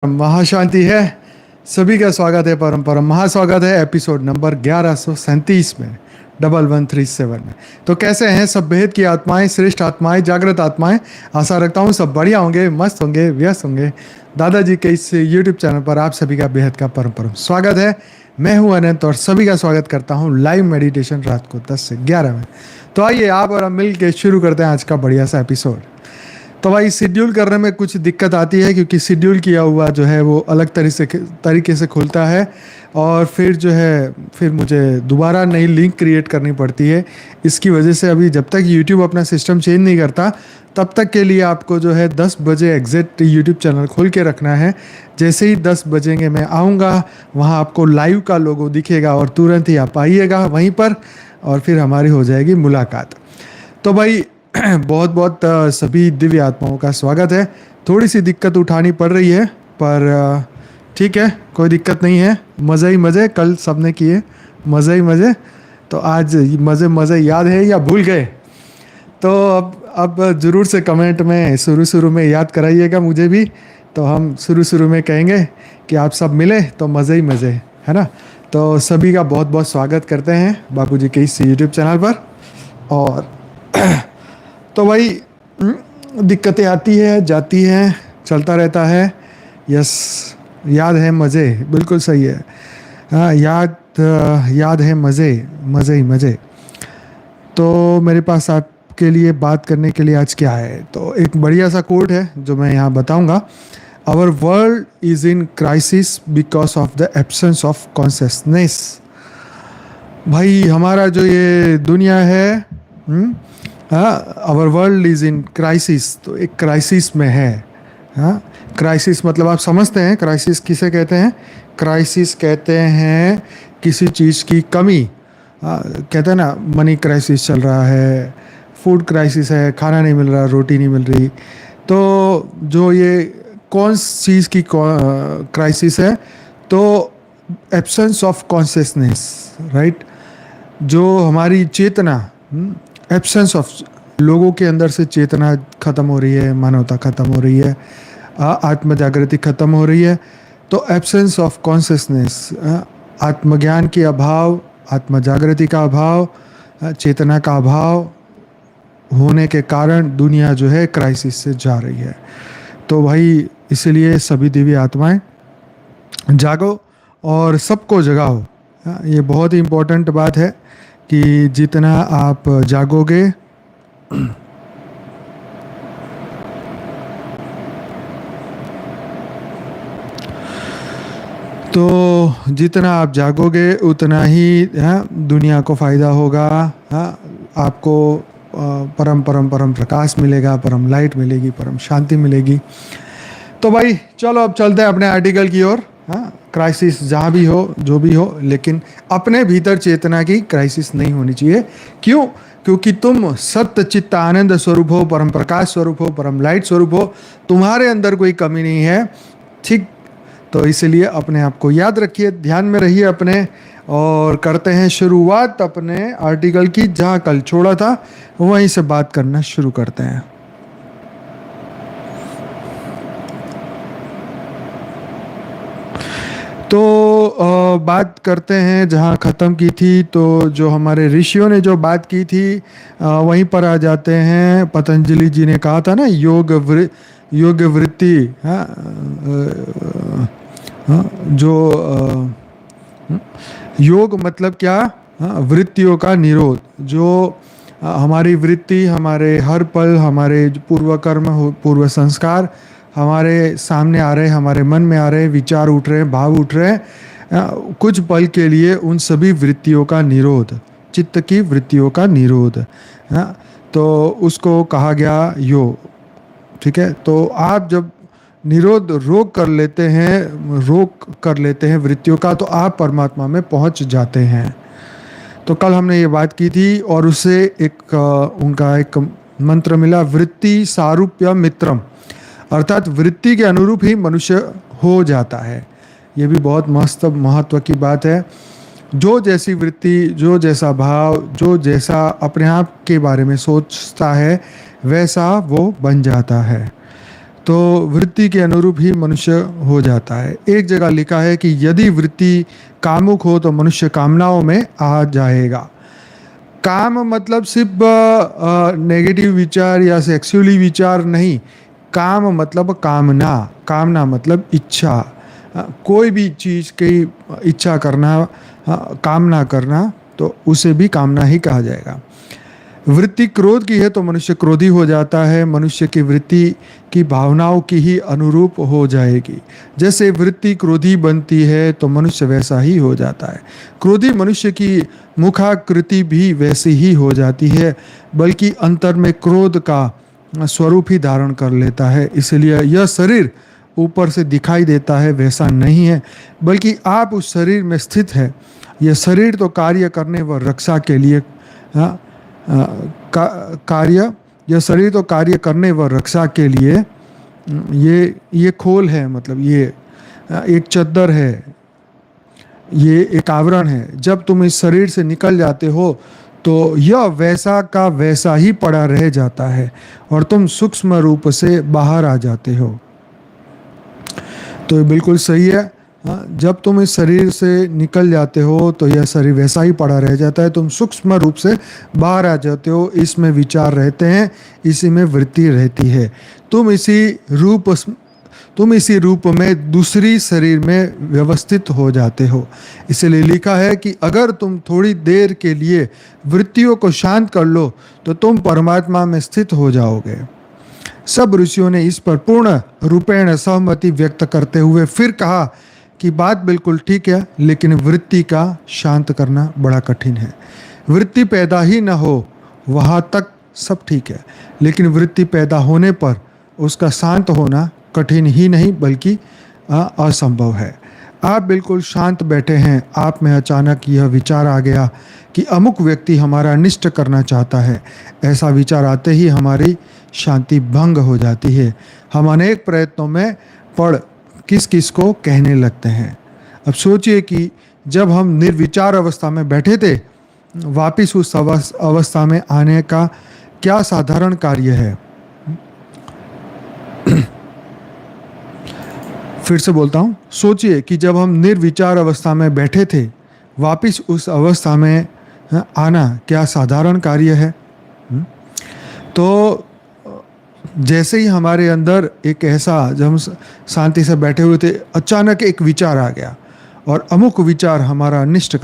महाशांति है। सभी का स्वागत है, परम परम महास्वागत है एपिसोड नंबर 1137 में 1137 में। तो कैसे हैं सब बेहद की आत्माएं, श्रेष्ठ आत्माएं, जागृत आत्माएं। आशा रखता हूं सब बढ़िया होंगे, मस्त होंगे, व्यस्त होंगे। दादाजी के इस यूट्यूब चैनल पर आप सभी का बेहद का परम परम स्वागत है। मैं हूं अनंत और सभी का स्वागत करता हूं लाइव मेडिटेशन रात को 10 से 11 में। तो आइए आप और हम मिल के शुरू करते हैं आज का बढ़िया सा एपिसोड। तो भाई शेड्यूल करने में कुछ दिक्कत आती है क्योंकि शेड्यूल किया हुआ जो है वो अलग तरीके से खुलता है और फिर मुझे दोबारा नई लिंक क्रिएट करनी पड़ती है। इसकी वजह से अभी जब तक यूट्यूब अपना सिस्टम चेंज नहीं करता तब तक के लिए आपको जो है 10 बजे एग्जैक्ट यूट्यूब चैनल खोल के रखना है। जैसे ही 10 बजेंगे मैं आऊँगा, वहाँ आपको लाइव का लोगो दिखेगा और तुरंत ही आप आइएगा वहीं पर और फिर हमारी हो जाएगी मुलाकात। तो भाई बहुत बहुत सभी दिव्य आत्माओं का स्वागत है। थोड़ी सी दिक्कत उठानी पड़ रही है पर ठीक है, कोई दिक्कत नहीं है। मज़े ही मज़े, कल सबने किए मज़े ही मज़े, तो आज मज़े याद है या भूल गए? तो अब ज़रूर से कमेंट में शुरू में याद कराइएगा मुझे भी, तो हम शुरू में कहेंगे कि आप सब मिले तो मज़े ही मज़े, है ना। तो सभी का बहुत बहुत स्वागत करते हैं बापूजी के इस यूट्यूब चैनल पर। और तो भाई दिक्कतें आती है जाती हैं, चलता रहता है। यस, याद है मज़े, बिल्कुल सही है। हाँ, याद है मज़े ही मज़े। तो मेरे पास आपके लिए बात करने के लिए आज क्या है, तो एक बढ़िया सा कोट है जो मैं यहाँ बताऊँगा। Our world is in crisis because of the absence of consciousness. भाई हमारा जो ये दुनिया है, our world is in crisis, तो एक क्राइसिस में है। हाँ, क्राइसिस मतलब आप समझते हैं क्राइसिस किसे कहते हैं? क्राइसिस कहते हैं किसी चीज़ की कमी। कहते हैं ना, मनी क्राइसिस चल रहा है, फूड क्राइसिस है, खाना नहीं मिल रहा, रोटी नहीं मिल रही। तो जो ये कौन चीज़ की क्राइसिस है? तो एब्सेंस ऑफ कॉन्शियसनेस, राइट। जो हमारी चेतना, एब्सेंस ऑफ, लोगों के अंदर से चेतना ख़त्म हो रही है, मानवता ख़त्म हो रही है, आत्म जागृति ख़त्म हो रही है। तो एब्सेंस ऑफ कॉन्शियसनेस, आत्मज्ञान के अभाव, आत्म जागृति का अभाव, चेतना का अभाव होने के कारण दुनिया जो है क्राइसिस से जा रही है। तो भाई इसलिए सभी दिव्य आत्माएं जागो और सबको जगाओ। ये बहुत ही इम्पोर्टेंट बात है कि जितना आप जागोगे तो जितना आप जागोगे उतना ही दुनिया को फ़ायदा होगा। आपको परम प्रकाश मिलेगा, परम लाइट मिलेगी, परम शांति मिलेगी। तो भाई चलो अब चलते हैं अपने आर्टिकल की ओर। क्राइसिस जहाँ भी हो, जो भी हो, लेकिन अपने भीतर चेतना की क्राइसिस नहीं होनी चाहिए। क्यों? क्योंकि तुम सत्य चित्त आनंद स्वरूप हो, परम प्रकाश स्वरूप हो, परम लाइट स्वरूप हो। तुम्हारे अंदर कोई कमी नहीं है, ठीक। तो इसलिए अपने आप को याद रखिए, ध्यान में रहिए अपने। और करते हैं शुरुआत अपने आर्टिकल की। जहाँ कल छोड़ा था वहीं से बात करना शुरू करते हैं। तो बात करते हैं जहाँ ख़त्म की थी। तो जो हमारे ऋषियों ने जो बात की थी वहीं पर आ जाते हैं। पतंजलि जी ने कहा था ना, योग वृत्ति, जो योग मतलब क्या? वृत्तियों का निरोध। जो हमारी वृत्ति, हमारे हर पल, हमारे पूर्व कर्म, पूर्व संस्कार हमारे सामने आ रहे, हमारे मन में आ रहे, विचार उठ रहे हैं, भाव उठ रहे हैं, कुछ पल के लिए उन सभी वृत्तियों का निरोध, चित्त की वृत्तियों का निरोध, तो उसको कहा गया योग, ठीक है। तो आप जब रोक कर लेते हैं वृत्तियों का, तो आप परमात्मा में पहुंच जाते हैं। तो कल हमने ये बात की थी और उससे उनका एक मंत्र मिला, वृत्ति सारूप्य मित्रम, अर्थात वृत्ति के अनुरूप ही मनुष्य हो जाता है। ये भी बहुत मस्त महत्व की बात है। जो जैसी वृत्ति, जो जैसा भाव, जो जैसा अपने आप के बारे में सोचता है, वैसा वो बन जाता है। तो वृत्ति के अनुरूप ही मनुष्य हो जाता है। एक जगह लिखा है कि यदि वृत्ति कामुक हो तो मनुष्य कामनाओं में आ जाएगा। काम मतलब सिर्फ नेगेटिव विचार या सेक्सुअली विचार नहीं, काम मतलब कामना, कामना मतलब इच्छा, कोई भी चीज़ की इच्छा करना, कामना करना, तो उसे भी कामना ही कहा जाएगा। वृत्ति क्रोध की है तो मनुष्य क्रोधी हो जाता है, मनुष्य की वृत्ति की भावनाओं की ही अनुरूप हो जाएगी। जैसे वृत्ति क्रोधी बनती है तो मनुष्य वैसा ही हो जाता है। क्रोधी मनुष्य की मुखाकृति भी वैसी ही हो जाती है, बल्कि अंतर में क्रोध का स्वरूप ही धारण कर लेता है। इसलिए यह शरीर ऊपर से दिखाई देता है वैसा नहीं है, बल्कि आप उस शरीर में स्थित है। यह शरीर तो कार्य करने व रक्षा के लिए कार्य, यह शरीर तो कार्य करने व रक्षा के लिए ये खोल है, मतलब ये एक चद्दर है, ये एक आवरण है। जब तुम इस शरीर से निकल जाते हो तो यह वैसा का वैसा ही पड़ा रह जाता है और तुम सूक्ष्म रूप से बाहर आ जाते हो। तो ये बिल्कुल सही है। जब तुम इस शरीर से निकल जाते हो तो यह शरीर वैसा ही पड़ा रह जाता है, तुम सूक्ष्म रूप से बाहर आ जाते हो। इसमें विचार रहते हैं, इसी में वृत्ति रहती है। तुम इसी रूप में दूसरी शरीर में व्यवस्थित हो जाते हो। इसलिए लिखा है कि अगर तुम थोड़ी देर के लिए वृत्तियों को शांत कर लो तो तुम परमात्मा में स्थित हो जाओगे। सब ऋषियों ने इस पर पूर्ण रूपेण सहमति व्यक्त करते हुए फिर कहा कि बात बिल्कुल ठीक है, लेकिन वृत्ति का शांत करना बड़ा कठिन है। वृत्ति पैदा ही ना हो वहाँ तक सब ठीक है, लेकिन वृत्ति पैदा होने पर उसका शांत होना कठिन ही नहीं बल्कि असंभव है। आप बिल्कुल शांत बैठे हैं, आप में अचानक यह विचार आ गया कि अमुक व्यक्ति हमारा अनिष्ट करना चाहता है। ऐसा विचार आते ही हमारी शांति भंग हो जाती है। हम अनेक प्रयत्नों में पड़ किस किस को कहने लगते हैं। अब सोचिए कि जब हम निर्विचार अवस्था में बैठे थे, वापिस उस अवस्था में आने का क्या साधारण कार्य है। फिर से बोलता हूँ, सोचिए कि जब हम निर्विचार अवस्था में बैठे थे, वापिस उस अवस्था में आना क्या साधारण कार्य है। तो जैसे ही हमारे अंदर एक ऐसा, जब हम शांति से बैठे हुए थे, अचानक एक विचार आ गया और अमुक विचार हमारा अनिष्ट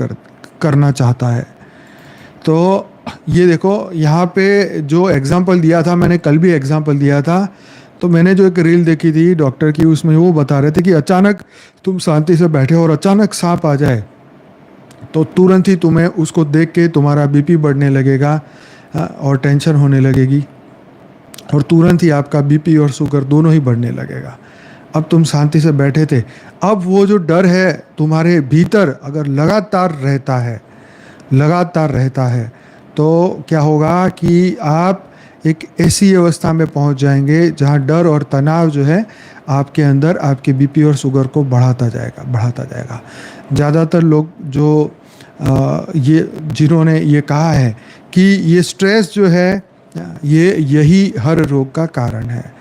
करना चाहता है। तो ये देखो, यहाँ पे जो एग्जाम्पल दिया था, मैंने कल भी एग्जाम्पल दिया था। तो मैंने जो एक रील देखी थी डॉक्टर की, उसमें वो बता रहे थे कि अचानक तुम शांति से बैठे हो और अचानक सांप आ जाए तो तुरंत ही तुम्हें उसको देख के तुम्हारा बीपी बढ़ने लगेगा और टेंशन होने लगेगी और तुरंत ही आपका बीपी और शुगर दोनों ही बढ़ने लगेगा। अब तुम शांति से बैठे थे, अब वो जो डर है तुम्हारे भीतर अगर लगातार रहता है तो क्या होगा कि आप एक ऐसी अवस्था में पहुंच जाएंगे जहां डर और तनाव जो है आपके अंदर आपके बीपी और शुगर को बढ़ाता जाएगा। ज़्यादातर लोग जो जिन्होंने ये कहा है कि ये स्ट्रेस जो है यही हर रोग का कारण है।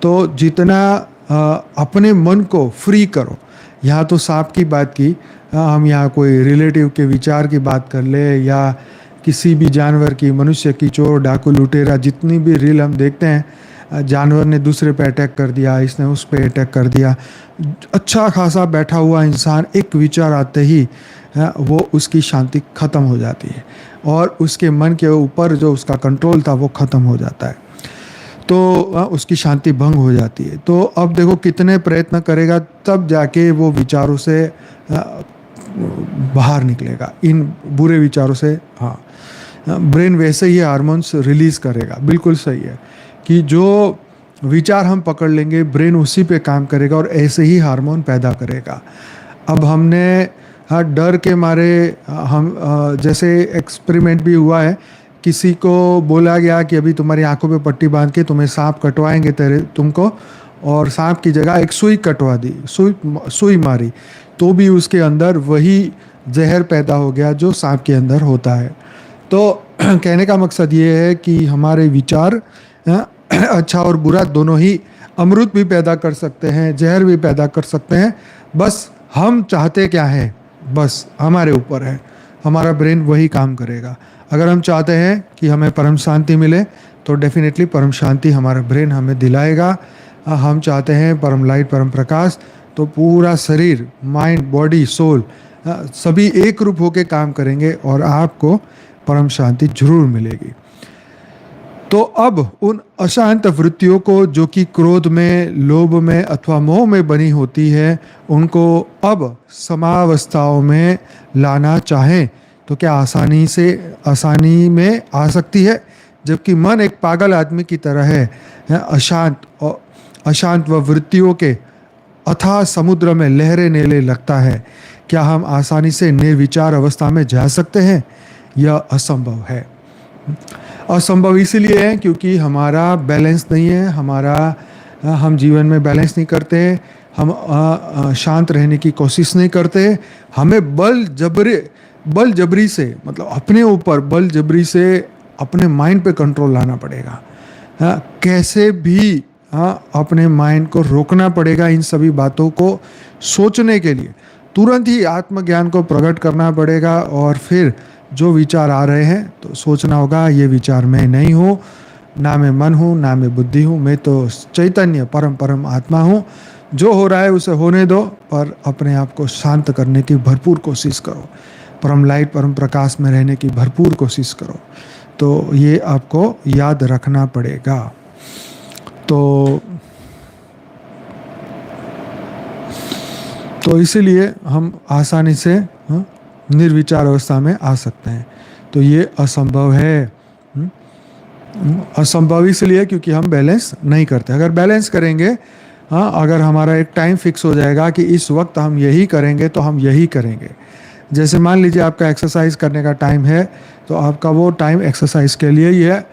तो जितना अपने मन को फ्री करो, यहाँ तो सांप की बात की, हम यहाँ कोई रिलेटिव के विचार की बात कर ले या किसी भी जानवर की, मनुष्य की, चोर डाकू लुटेरा, जितनी भी रील हम देखते हैं, जानवर ने दूसरे पे अटैक कर दिया, इसने उस पे अटैक कर दिया। अच्छा खासा बैठा हुआ इंसान एक विचार आते ही वो उसकी शांति ख़त्म हो जाती है और उसके मन के ऊपर जो उसका कंट्रोल था वो ख़त्म हो जाता है, तो उसकी शांति भंग हो जाती है। तो अब देखो कितने प्रयत्न करेगा तब जाके वो विचारों से बाहर निकलेगा, इन बुरे विचारों से। हाँ, ब्रेन वैसे ही हार्मोन्स रिलीज करेगा। बिल्कुल सही है कि जो विचार हम पकड़ लेंगे ब्रेन उसी पे काम करेगा और ऐसे ही हार्मोन पैदा करेगा। अब हमने डर के मारे हम जैसे एक्सपेरिमेंट भी हुआ है, किसी को बोला गया कि अभी तुम्हारी आंखों पे पट्टी बांध के तुम्हें सांप कटवाएंगे तुमको, और सांप की जगह एक सुई कटवा दी, सुई मारी, तो भी उसके अंदर वही जहर पैदा हो गया जो सांप के अंदर होता है। तो कहने का मकसद ये है कि हमारे विचार अच्छा और बुरा दोनों ही अमृत भी पैदा कर सकते हैं, जहर भी पैदा कर सकते हैं। बस हम चाहते क्या है, बस हमारे ऊपर है। हमारा ब्रेन वही काम करेगा। अगर हम चाहते हैं कि हमें परम शांति मिले तो डेफिनेटली परम शांति हमारा ब्रेन हमें दिलाएगा। हम चाहते हैं परम लाइट, परम प्रकाश, तो पूरा शरीर, माइंड, बॉडी, सोल सभी एक रूप होकर काम करेंगे और आपको परम शांति जरूर मिलेगी। तो अब उन अशांत वृत्तियों को जो कि क्रोध में, लोभ में अथवा मोह में बनी होती है, उनको अब समावस्थाओं में लाना चाहें तो क्या आसानी में आ सकती है? जबकि मन एक पागल आदमी की तरह है, अशांत व वृत्तियों के अथाह समुद्र में लहरें नेले लगता है। क्या हम आसानी से निर्विचार अवस्था में जा सकते हैं? यह असंभव है। असंभव इसलिए है क्योंकि हमारा बैलेंस नहीं है, हम जीवन में बैलेंस नहीं करते, हम शांत रहने की कोशिश नहीं करते। हमें बल जबरी से, मतलब अपने ऊपर बल जबरी से अपने माइंड पे कंट्रोल लाना पड़ेगा। कैसे भी अपने माइंड को रोकना पड़ेगा इन सभी बातों को सोचने के लिए। तुरंत ही आत्मज्ञान को प्रकट करना पड़ेगा और फिर जो विचार आ रहे हैं तो सोचना होगा, ये विचार मैं नहीं हूँ, ना मैं मन हूँ, ना मैं बुद्धि हूँ, मैं तो चैतन्य परम आत्मा हूँ। जो हो रहा है उसे होने दो, पर अपने आप को शांत करने की भरपूर कोशिश करो, परम लाइट, परम प्रकाश में रहने की भरपूर कोशिश करो। तो ये आपको याद रखना पड़ेगा। तो इसीलिए हम आसानी से निर्विचार अवस्था में आ सकते हैं। तो ये असंभव है। असंभव इसलिए क्योंकि हम बैलेंस नहीं करते। अगर बैलेंस करेंगे, अगर हमारा एक टाइम फिक्स हो जाएगा कि इस वक्त हम यही करेंगे तो हम यही करेंगे। जैसे मान लीजिए आपका एक्सरसाइज करने का टाइम है तो आपका वो टाइम एक्सरसाइज के लिए ही है।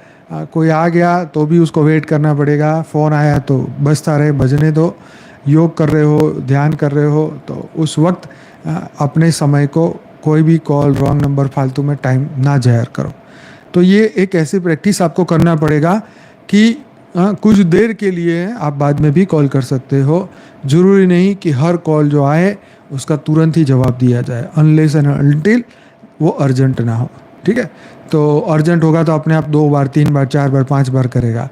कोई आ गया तो भी उसको वेट करना पड़ेगा, फ़ोन आया तो बजता रहे, बजने दो। योग कर रहे हो, ध्यान कर रहे हो तो उस वक्त अपने समय को कोई भी कॉल, रॉन्ग नंबर, फालतू में टाइम ना जाया करो। तो ये एक ऐसी प्रैक्टिस आपको करना पड़ेगा कि कुछ देर के लिए आप बाद में भी कॉल कर सकते हो। ज़रूरी नहीं कि हर कॉल जो आए उसका तुरंत ही जवाब दिया जाए, अनलेस एंड अनटिल वो अर्जेंट ना हो। ठीक है, तो अर्जेंट होगा तो अपने आप 2 बार, 3 बार, 4 बार, 5 बार करेगा।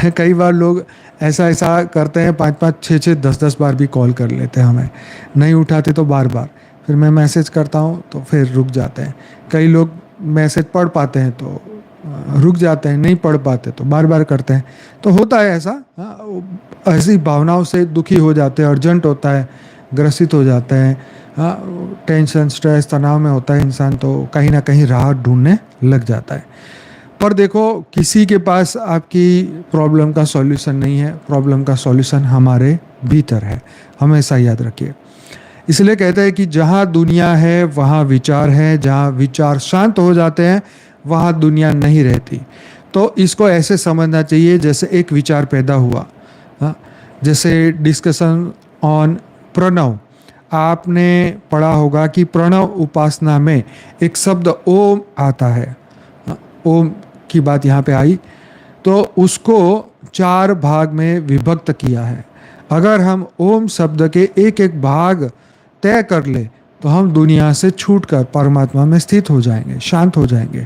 कई बार लोग ऐसा करते हैं, 5-5, 6-6, 10-10 बार भी कॉल कर लेते हैं, हमें नहीं उठाते तो बार बार। फिर मैं मैसेज करता हूँ तो फिर रुक जाते हैं। कई लोग मैसेज पढ़ पाते हैं तो रुक जाते हैं, नहीं पढ़ पाते तो बार बार करते हैं। तो होता है ऐसा, ऐसी भावनाओं से दुखी हो जाते हैं, अर्जेंट होता है, ग्रसित हो जाते हैं, टेंशन, स्ट्रेस, तनाव में होता है इंसान, तो कहीं ना कहीं राहत ढूंढने लग जाता है। पर देखो, किसी के पास आपकी प्रॉब्लम का सॉल्यूशन नहीं है। प्रॉब्लम का सॉल्यूशन हमारे भीतर है, हमेशा याद रखिए। इसलिए कहते हैं कि जहाँ दुनिया है वहाँ विचार है, जहाँ विचार शांत हो जाते हैं वहाँ दुनिया नहीं रहती। तो इसको ऐसे समझना चाहिए जैसे एक विचार पैदा हुआ, जैसे डिस्कशन ऑन प्रणव। आपने पढ़ा होगा कि प्रणव उपासना में एक शब्द ओम आता है। ओम की बात यहाँ पे आई तो उसको 4 भाग में विभक्त किया है। अगर हम ओम शब्द के एक एक भाग तय कर ले तो हम दुनिया से छूटकर परमात्मा में स्थित हो जाएंगे, शांत हो जाएंगे।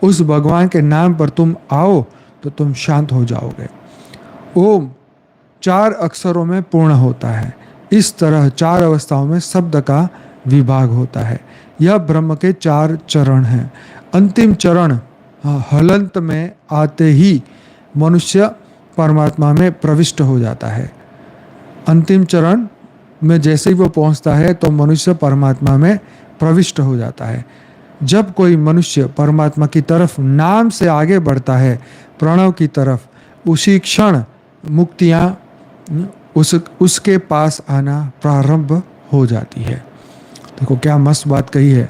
उस भगवान के नाम पर तुम आओ तो तुम शांत हो जाओगे। ओम 4 अक्षरों में पूर्ण होता है। इस तरह 4 अवस्थाओं में शब्द का विभाग होता है। यह ब्रह्म के 4 चरण हैं। अंतिम चरण हलंत में आते ही मनुष्य परमात्मा में प्रविष्ट हो जाता है। अंतिम चरण में जैसे ही वो पहुंचता है तो मनुष्य परमात्मा में प्रविष्ट हो जाता है। जब कोई मनुष्य परमात्मा की तरफ नाम से आगे बढ़ता है, प्रणव की तरफ, उसी क्षण मुक्तियाँ उसके पास आना प्रारंभ हो जाती है। देखो क्या मस्त बात कही है।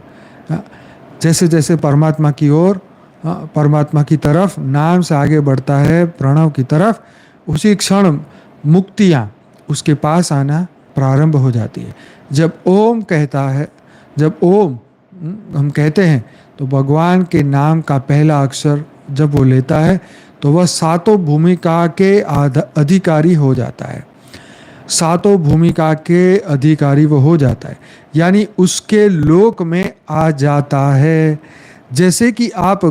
जैसे जैसे परमात्मा की ओर, परमात्मा की तरफ नाम से आगे बढ़ता है, प्रणव की तरफ, उसी क्षण मुक्तियाँ उसके पास आना प्रारंभ हो जाती है। जब ओम कहता है, जब ओम हम कहते हैं तो भगवान के नाम का पहला अक्षर जब वो लेता है तो वह सातों भूमिका के अधिकारी हो जाता है। सातों भूमिका के अधिकारी वो हो जाता है, यानी उसके लोक में आ जाता है। जैसे कि आप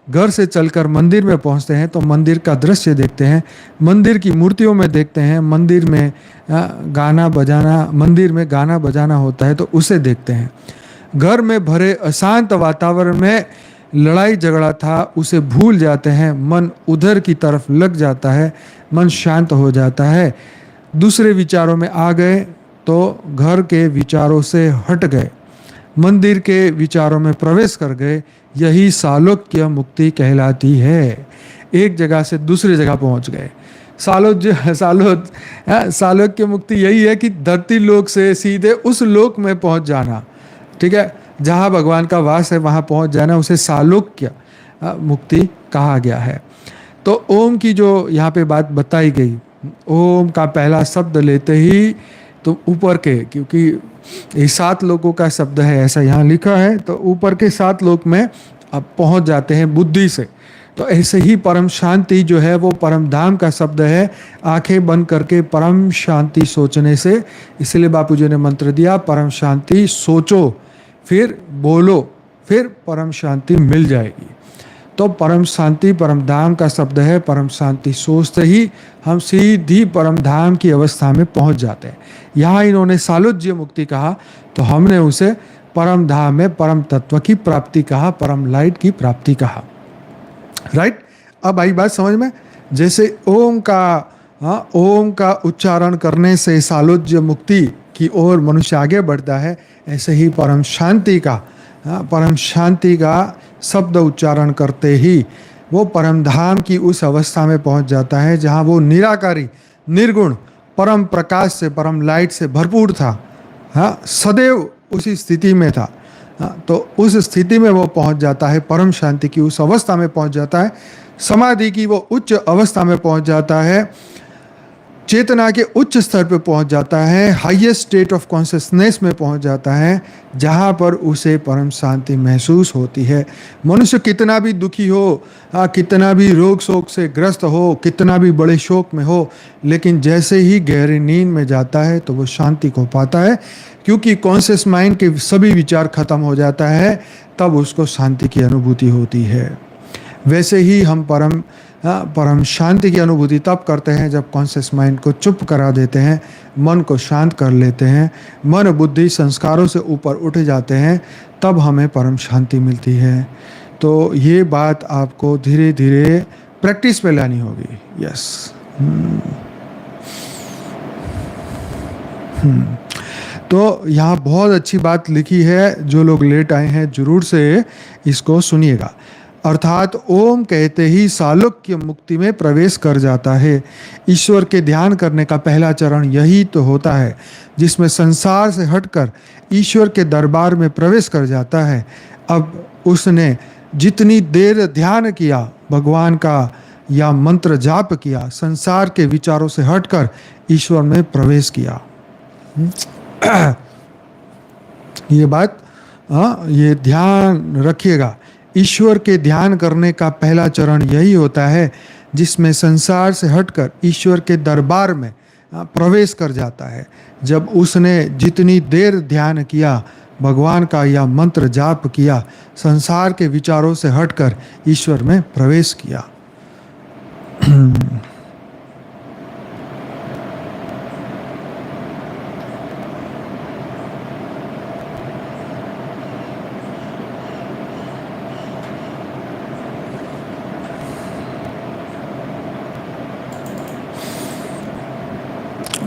घर से चलकर मंदिर में पहुंचते हैं तो मंदिर का दृश्य देखते हैं, मंदिर की मूर्तियों में देखते हैं, मंदिर में गाना बजाना होता है तो उसे देखते हैं। घर में भरे अशांत वातावरण में लड़ाई झगड़ा था, उसे भूल जाते हैं, मन उधर की तरफ लग जाता है, मन शांत हो जाता है, दूसरे विचारों में आ गए तो घर के विचारों से हट गए, मंदिर के विचारों में प्रवेश कर गए। यही सालोक्य मुक्ति कहलाती है। एक जगह से दूसरी जगह पहुंच गए। सालोक्य मुक्ति यही है कि धरती लोक से सीधे उस लोक में पहुंच जाना, ठीक है, जहां भगवान का वास है वहां पहुंच जाना, उसे सालोक्य मुक्ति कहा गया है। तो ओम की जो यहाँ पे बात बताई गई, ओम का पहला शब्द लेते ही तो ऊपर के, क्योंकि ये 7 लोगों का शब्द है ऐसा यहाँ लिखा है, तो ऊपर के 7 लोक में आप पहुंच जाते हैं बुद्धि से। तो ऐसे ही परम शांति जो है वो परम धाम का शब्द है। आंखें बंद करके परम शांति सोचने से, इसलिए बापूजी ने मंत्र दिया, परम शांति सोचो फिर बोलो, फिर परम शांति मिल जाएगी। तो परम शांति परम धाम का शब्द है। परम शांति सोचते ही हम सीधी परम धाम की अवस्था में पहुंच जाते हैं। यहाँ इन्होंने सालोज्य मुक्ति कहा तो हमने उसे परम धाम में परम तत्व की प्राप्ति कहा, परम लाइट की प्राप्ति कहा। राइट, अब आई बात समझ में। जैसे ओम का उच्चारण करने से सालोज्य मुक्ति की ओर मनुष्य आगे बढ़ता है, ऐसे ही परम शांति का शब्द उच्चारण करते ही वो परम धाम की उस अवस्था में पहुंच जाता है जहां वो निराकारी निर्गुण परम प्रकाश से, परम लाइट से भरपूर था। हाँ, सदैव उसी स्थिति में था। हाँ, तो उस स्थिति में वो पहुंच जाता है, परम शांति की उस अवस्था में पहुंच जाता है, समाधि की वो उच्च अवस्था में पहुंच जाता है, चेतना के उच्च स्तर पे पहुंच जाता है, हाईएस्ट स्टेट ऑफ कॉन्शियसनेस में पहुंच जाता है, जहां पर उसे परम शांति महसूस होती है। मनुष्य कितना भी दुखी हो, कितना भी रोग शोक से ग्रस्त हो, कितना भी बड़े शोक में हो, लेकिन जैसे ही गहरी नींद में जाता है तो वो शांति को पाता है, क्योंकि कॉन्शियस माइंड के सभी विचार खत्म हो जाता है, तब उसको शांति की अनुभूति होती है। वैसे ही हम परम शांति की अनुभूति तब करते हैं जब कॉन्शियस माइंड को चुप करा देते हैं, मन को शांत कर लेते हैं, मन बुद्धि संस्कारों से ऊपर उठ जाते हैं, तब हमें परम शांति मिलती है। तो ये बात आपको धीरे धीरे प्रैक्टिस पे लानी होगी। यस। तो यहाँ बहुत अच्छी बात लिखी है, जो लोग लेट आए हैं जरूर से इसको सुनिएगा। अर्थात ओम कहते ही सालोक्य मुक्ति में प्रवेश कर जाता है। ईश्वर के ध्यान करने का पहला चरण यही तो होता है, जिसमें संसार से हटकर ईश्वर के दरबार में प्रवेश कर जाता है। अब उसने जितनी देर ध्यान किया भगवान का या मंत्र जाप किया, संसार के विचारों से हटकर ईश्वर में प्रवेश किया। ये बात ये ध्यान रखिएगा। ईश्वर के ध्यान करने का पहला चरण यही होता है, जिसमें संसार से हटकर ईश्वर के दरबार में प्रवेश कर जाता है। जब उसने जितनी देर ध्यान किया भगवान का या मंत्र जाप किया, संसार के विचारों से हटकर ईश्वर में प्रवेश किया।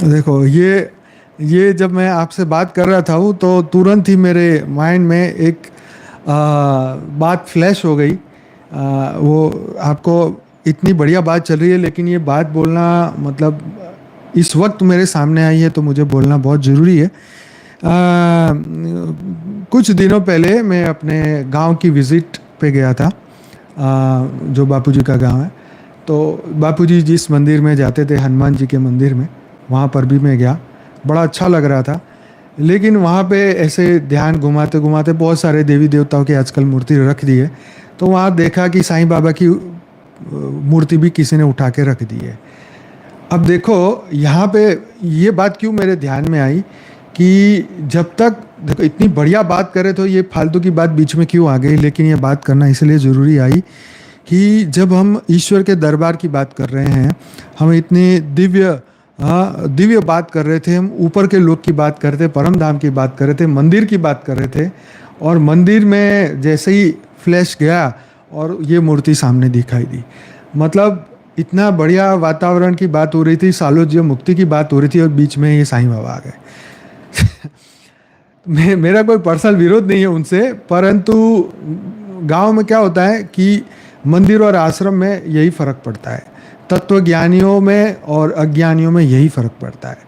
देखो, ये जब मैं आपसे बात कर रहा था तो तुरंत ही मेरे माइंड में एक बात फ्लैश हो गई। वो आपको इतनी बढ़िया बात चल रही है, लेकिन ये बात बोलना मतलब इस वक्त मेरे सामने आई है तो मुझे बोलना बहुत ज़रूरी है। कुछ दिनों पहले मैं अपने गांव की विज़िट पे गया था, जो बापूजी का गांव है। तो बापूजी जिस मंदिर में जाते थे, हनुमान जी के मंदिर में, वहाँ पर भी मैं गया। बड़ा अच्छा लग रहा था, लेकिन वहाँ पे ऐसे ध्यान घुमाते घुमाते बहुत सारे देवी देवताओं की आजकल मूर्ति रख दी है। तो वहाँ देखा कि साईं बाबा की मूर्ति भी किसी ने उठा के रख दी है। अब देखो यहाँ पे ये बात क्यों मेरे ध्यान में आई कि जब तक देखो इतनी बढ़िया बात करे तो ये फालतू की बात बीच में क्यों आ गई, लेकिन ये बात करना इसलिए ज़रूरी आई कि जब हम ईश्वर के दरबार की बात कर रहे हैं, हम इतनी दिव्य बात कर रहे थे, हम ऊपर के लोक की बात कर रहे थे, परम धाम की बात कर रहे थे, मंदिर की बात कर रहे थे, और मंदिर में जैसे ही फ्लैश गया और ये मूर्ति सामने दिखाई दी, मतलब इतना बढ़िया वातावरण की बात हो रही थी, सालोज्य मुक्ति की बात हो रही थी, और बीच में ये साईं बाबा आ गए। मेरा कोई पर्सनल विरोध नहीं है उनसे, परंतु गांव में क्या होता है कि मंदिर और आश्रम में यही फर्क पड़ता है, तत्वज्ञानियों में और अज्ञानियों में यही फर्क पड़ता है।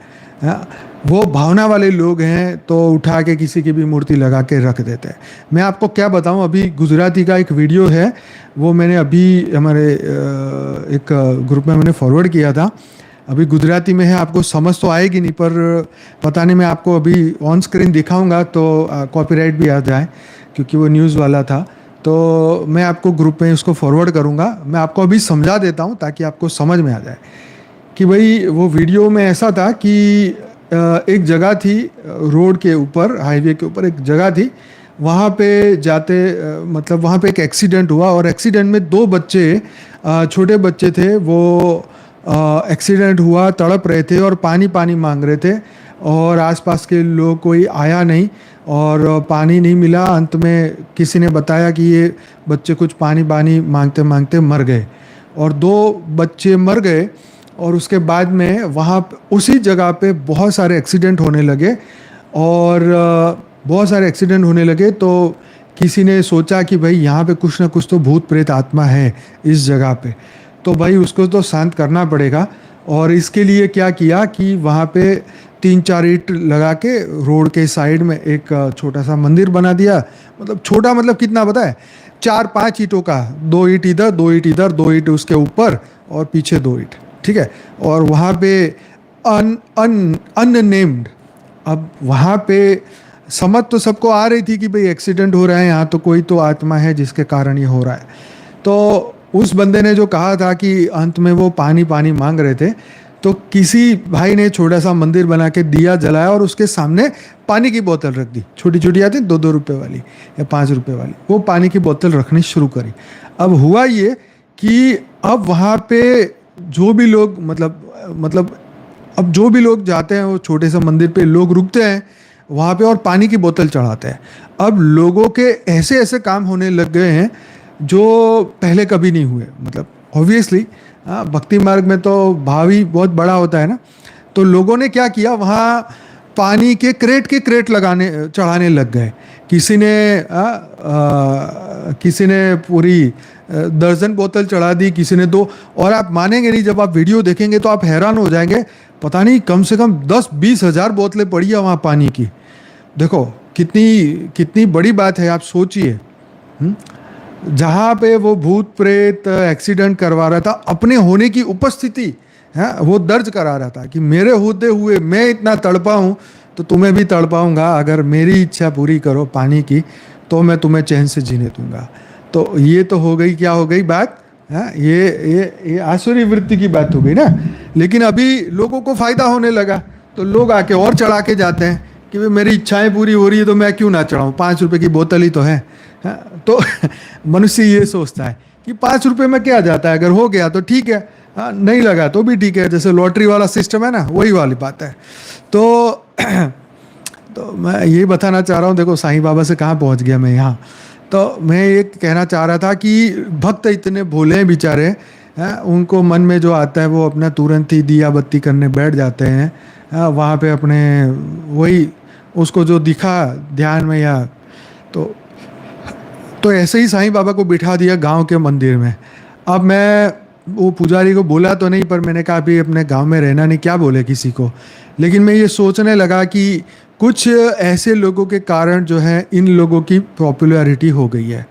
वो भावना वाले लोग हैं तो उठा के किसी की भी मूर्ति लगा के रख देते हैं। मैं आपको क्या बताऊं, अभी गुजराती का एक वीडियो है, वो मैंने अभी हमारे एक ग्रुप में मैंने फॉरवर्ड किया था। अभी गुजराती में है, आपको समझ तो आएगी नहीं, पर पता नहीं मैं आपको अभी ऑन स्क्रीन दिखाऊंगा तो कॉपीराइट भी आ जाए, क्योंकि वो न्यूज़ वाला था। तो मैं आपको ग्रुप में उसको फॉरवर्ड करूंगा। मैं आपको अभी समझा देता हूं ताकि आपको समझ में आ जाए कि भाई वो वीडियो में ऐसा था कि एक जगह थी रोड के ऊपर, हाईवे के ऊपर एक जगह थी, वहाँ पे जाते मतलब वहाँ पे एक एक्सीडेंट हुआ, और एक्सीडेंट में दो बच्चे, छोटे बच्चे थे, वो एक्सीडेंट हुआ, तड़प रहे थे और पानी पानी मांग रहे थे, और आसपास के लोग कोई आया नहीं और पानी नहीं मिला। अंत में किसी ने बताया कि ये बच्चे कुछ पानी पानी मांगते मांगते मर गए, और दो बच्चे मर गए। और उसके बाद में वहाँ उसी जगह पे बहुत सारे एक्सीडेंट होने लगे, और बहुत सारे एक्सीडेंट होने लगे। तो किसी ने सोचा कि भाई यहाँ पे कुछ ना कुछ तो भूत प्रेत आत्मा है इस जगह पे, तो भाई उसको तो शांत करना पड़ेगा। और इसके लिए क्या किया कि वहाँ पे 3-4 ईंट लगा के रोड के साइड में एक छोटा सा मंदिर बना दिया। मतलब छोटा मतलब कितना पता है, 4-5 ईंटों का, 2 ईंट इधर 2 ईंट इधर, 2 ईंट उसके ऊपर और पीछे 2 ईंट, ठीक है। और वहाँ पे अननेम्ड, अब वहाँ पे समझ तो सबको आ रही थी कि भाई एक्सीडेंट हो रहा है यहाँ, तो कोई तो आत्मा है जिसके कारण ये हो रहा है। तो उस बंदे ने जो कहा था कि अंत में वो पानी पानी मांग रहे थे, तो किसी भाई ने छोटा सा मंदिर बना के दिया जलाया और उसके सामने पानी की बोतल रख दी, छोटी छोटी आती 2-2 रुपये वाली या 5 रुपये वाली, वो पानी की बोतल रखनी शुरू करी। अब हुआ ये कि अब वहाँ पे जो भी लोग मतलब अब जो भी लोग जाते हैं वो छोटे से मंदिर पे लोग रुकते हैं वहाँ पे और पानी की बोतल चढ़ाते हैं। अब लोगों के ऐसे ऐसे काम होने लग गए हैं जो पहले कभी नहीं हुए। मतलब ऑब्वियसली भक्ति मार्ग में तो भाव ही बहुत बड़ा होता है ना। तो लोगों ने क्या किया, वहाँ पानी के क्रेट लगाने चढ़ाने लग गए। किसी ने पूरी 10 बोतल चढ़ा दी, किसी ने 2। और आप मानेंगे नहीं, जब आप वीडियो देखेंगे तो आप हैरान हो जाएंगे, पता नहीं कम से कम 10-20 हज़ार बोतलें पड़ी है वहाँ पानी की। देखो कितनी बड़ी बात है, आप सोचिए। जहाँ पे वो भूत प्रेत एक्सीडेंट करवा रहा था, अपने होने की उपस्थिति है वो दर्ज करा रहा था कि मेरे होते हुए मैं इतना तड़पा हूँ तो तुम्हें भी तड़पाऊँगा, अगर मेरी इच्छा पूरी करो पानी की तो मैं तुम्हें चैन से जीने दूंगा। तो ये तो हो गई, क्या हो गई बात, हाँ ये आसुरी वृत्ति की बात हो गई ना। लेकिन अभी लोगों को फ़ायदा होने लगा तो लोग आके और चढ़ा के जाते हैं कि भाई मेरी इच्छाएं पूरी हो रही है तो मैं क्यों ना चढ़ाऊँ, 5 रुपये की बोतल ही तो है। हाँ, तो मनुष्य ये सोचता है कि 5 रुपये में क्या जाता है, अगर हो गया तो ठीक है, हाँ नहीं लगा तो भी ठीक है। जैसे लॉटरी वाला सिस्टम है ना, वही वाली बात है। तो मैं ये बताना चाह रहा हूँ, देखो साईं बाबा से कहाँ पहुँच गया मैं यहाँ। तो मैं ये कहना चाह रहा था कि भक्त इतने भोले हैं बेचारे, हैं उनको मन में जो आता है वो अपना तुरंत ही दिया बत्ती करने बैठ जाते हैं। वहाँ पे अपने वही उसको जो दिखा ध्यान में या तो ऐसे ही साईं बाबा को बिठा दिया गांव के मंदिर में। अब मैं वो पुजारी को बोला तो नहीं, पर मैंने कहा अभी अपने गांव में रहना नहीं, क्या बोले किसी को। लेकिन मैं ये सोचने लगा कि कुछ ऐसे लोगों के कारण जो है इन लोगों की पॉपुलैरिटी हो गई है।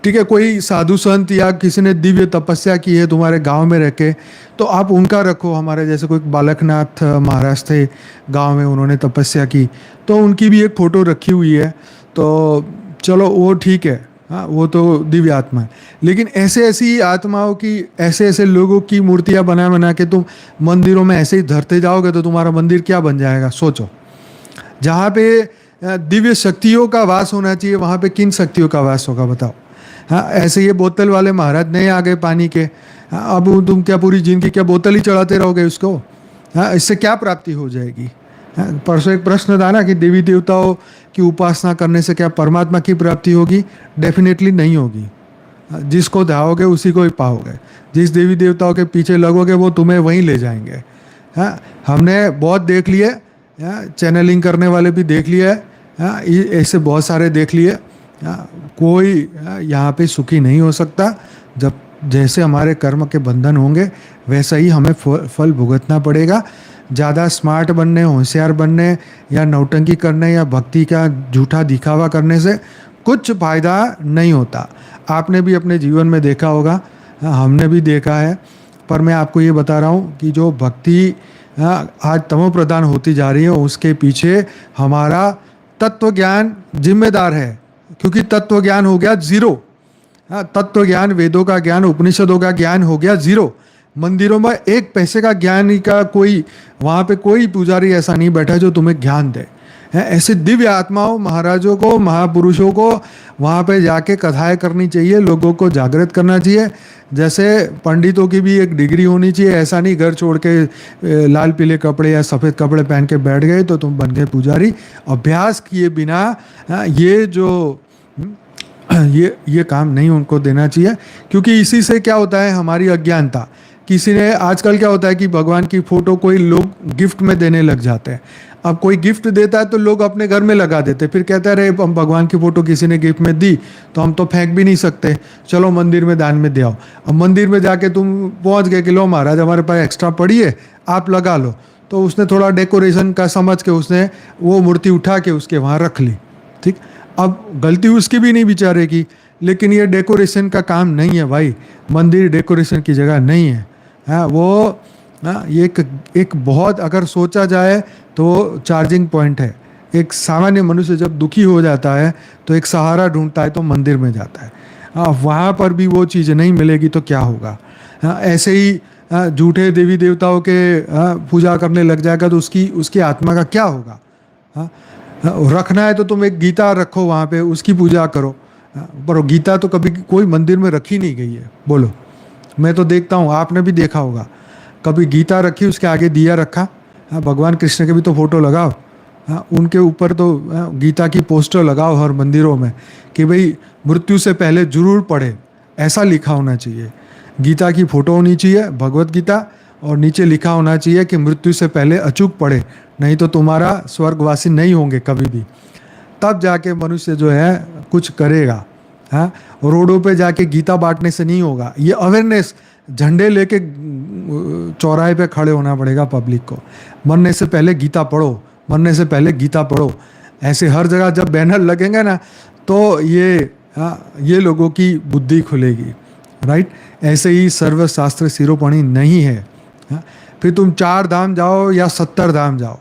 ठीक है, कोई साधु संत या किसी ने दिव्य तपस्या की है तुम्हारे गांव में रह के, तो आप उनका रखो। हमारे जैसे कोई बालकनाथ महाराज थे गांव में, उन्होंने तपस्या की तो उनकी भी एक फ़ोटो रखी हुई है, तो चलो वो ठीक है। हाँ, वो तो दिव्य आत्मा है। लेकिन ऐसे ऐसी आत्माओं की, ऐसे ऐसे लोगों की मूर्तियां बना बना के तुम मंदिरों में ऐसे ही धरते जाओगे तो तुम्हारा मंदिर क्या बन जाएगा, सोचो। जहाँ पे दिव्य शक्तियों का वास होना चाहिए, वहाँ पे किन शक्तियों का वास होगा, बताओ। हाँ, ऐसे ये बोतल वाले महाराज नहीं आ गए पानी के। हाँ, अब तुम क्या पूरी जिंदगी क्या बोतल ही चढ़ाते रहोगे उसको? हाँ, इससे क्या प्राप्ति हो जाएगी? हाँ, परसों एक प्रश्न था ना कि देवी देवताओं की उपासना करने से क्या परमात्मा की प्राप्ति होगी? डेफिनेटली नहीं होगी। हाँ, जिसको ध्याओगे उसी को ही पाओगे। जिस देवी देवताओं के पीछे लगोगे वो तुम्हें वहीं ले जाएंगे। हाँ, हमने बहुत देख लिए। हाँ, चैनलिंग करने वाले भी देख लिए। हाँ, ऐसे बहुत सारे देख लिए। हाँ, कोई यहाँ पे सुखी नहीं हो सकता। जब जैसे हमारे कर्म के बंधन होंगे वैसा ही हमें फल भुगतना पड़ेगा। ज़्यादा स्मार्ट बनने, होशियार बनने या नौटंकी करने या भक्ति का झूठा दिखावा करने से कुछ फायदा नहीं होता। आपने भी अपने जीवन में देखा होगा, हमने भी देखा है। पर मैं आपको ये बता रहा हूँ कि जो भक्ति आज तमो प्रधान होती जा रही है उसके पीछे हमारा तत्व ज्ञान जिम्मेदार है। क्योंकि तत्व ज्ञान हो गया जीरो। हाँ, तत्व ज्ञान, वेदों का ज्ञान, उपनिषदों का ज्ञान हो गया जीरो। मंदिरों में एक पैसे का ज्ञान का कोई, वहाँ पे कोई पुजारी ऐसा नहीं बैठा जो तुम्हें ज्ञान दे। है, ऐसे दिव्य आत्माओं, महाराजों को, महापुरुषों को वहाँ पे जाके कथाएं करनी चाहिए, लोगों को जागृत करना चाहिए। जैसे पंडितों की भी एक डिग्री होनी चाहिए। ऐसा नहीं घर छोड़ के लाल पीले कपड़े या सफ़ेद कपड़े पहन के बैठ गए तो तुम बन गए पुजारी। अभ्यास किए बिना ये जो ये काम नहीं उनको देना चाहिए। क्योंकि इसी से क्या होता है, हमारी अज्ञानता। किसी ने, आजकल क्या होता है कि भगवान की फ़ोटो कोई लोग गिफ्ट में देने लग जाते हैं। अब कोई गिफ्ट देता है तो लोग अपने घर में लगा देते, फिर कहते हैं अरे हम भगवान की फ़ोटो किसी ने गिफ्ट में दी तो हम तो फेंक भी नहीं सकते, चलो मंदिर में दान में दे आओ। अब मंदिर में जाके तुम पहुंच गए कि लो महाराज हमारे पास एक्स्ट्रा पड़ी है, आप लगा लो। तो उसने थोड़ा डेकोरेशन का समझ के उसने वो मूर्ति उठा के उसके वहाँ रख ली। ठीक, अब गलती उसकी भी नहीं बेचारे की, लेकिन ये डेकोरेशन का काम नहीं है भाई। मंदिर डेकोरेशन की जगह नहीं है। हाँ, वो ये एक बहुत, अगर सोचा जाए तो चार्जिंग पॉइंट है। एक सामान्य मनुष्य जब दुखी हो जाता है तो एक सहारा ढूंढता है तो मंदिर में जाता है। हाँ, वहाँ पर भी वो चीज़ नहीं मिलेगी तो क्या होगा? हाँ, ऐसे ही झूठे देवी देवताओं के पूजा करने लग जाएगा तो उसकी आत्मा का क्या होगा? हाँ, रखना है तो तुम एक गीता रखो वहाँ पे, उसकी पूजा करो। पर गीता तो कभी कोई मंदिर में रखी नहीं गई है, बोलो। मैं तो देखता हूँ, आपने भी देखा होगा, कभी गीता रखी उसके आगे दिया रखा। हाँ, भगवान कृष्ण के भी तो फोटो लगाओ। हाँ, उनके ऊपर तो गीता की पोस्टर लगाओ हर मंदिरों में कि भाई मृत्यु से पहले जरूर पढ़े, ऐसा लिखा होना चाहिए। गीता की फोटो होनी चाहिए, भगवत गीता, और नीचे लिखा होना चाहिए कि मृत्यु से पहले अचूक पढ़े, नहीं तो तुम्हारा स्वर्गवासी नहीं होंगे कभी भी। तब जाके मनुष्य जो है कुछ करेगा। हाँ, रोडों पे जाके गीता बांटने से नहीं होगा। ये अवेयरनेस, झंडे लेके चौराहे पे खड़े होना पड़ेगा पब्लिक को। मरने से पहले गीता पढ़ो, मरने से पहले गीता पढ़ो। ऐसे हर जगह जब बैनर लगेंगे ना तो ये लोगों की बुद्धि खुलेगी। राइट, ऐसे ही सर्वशास्त्र सिरोपणी नहीं है। हाँ, फिर तुम 4 धाम जाओ या 70 धाम जाओ,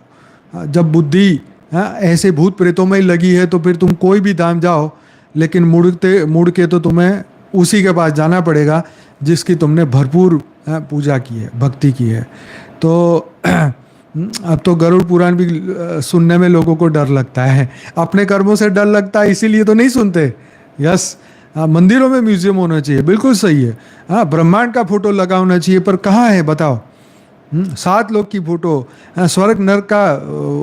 जब बुद्धि ऐसे भूत प्रेतों में ही लगी है तो फिर तुम कोई भी धाम जाओ, लेकिन मुड़ के तो तुम्हें उसी के पास जाना पड़ेगा जिसकी तुमने भरपूर पूजा की है, भक्ति की है। तो अब तो गरुड़ पुराण भी सुनने में लोगों को डर लगता है। अपने कर्मों से डर लगता है इसीलिए तो नहीं सुनते। यस, मंदिरों में म्यूजियम होना चाहिए, बिल्कुल सही है। हाँ, ब्रह्मांड का फोटो लगा होना चाहिए, पर कहाँ है बताओ? 7 लोग की फोटो, स्वर्ग नरक का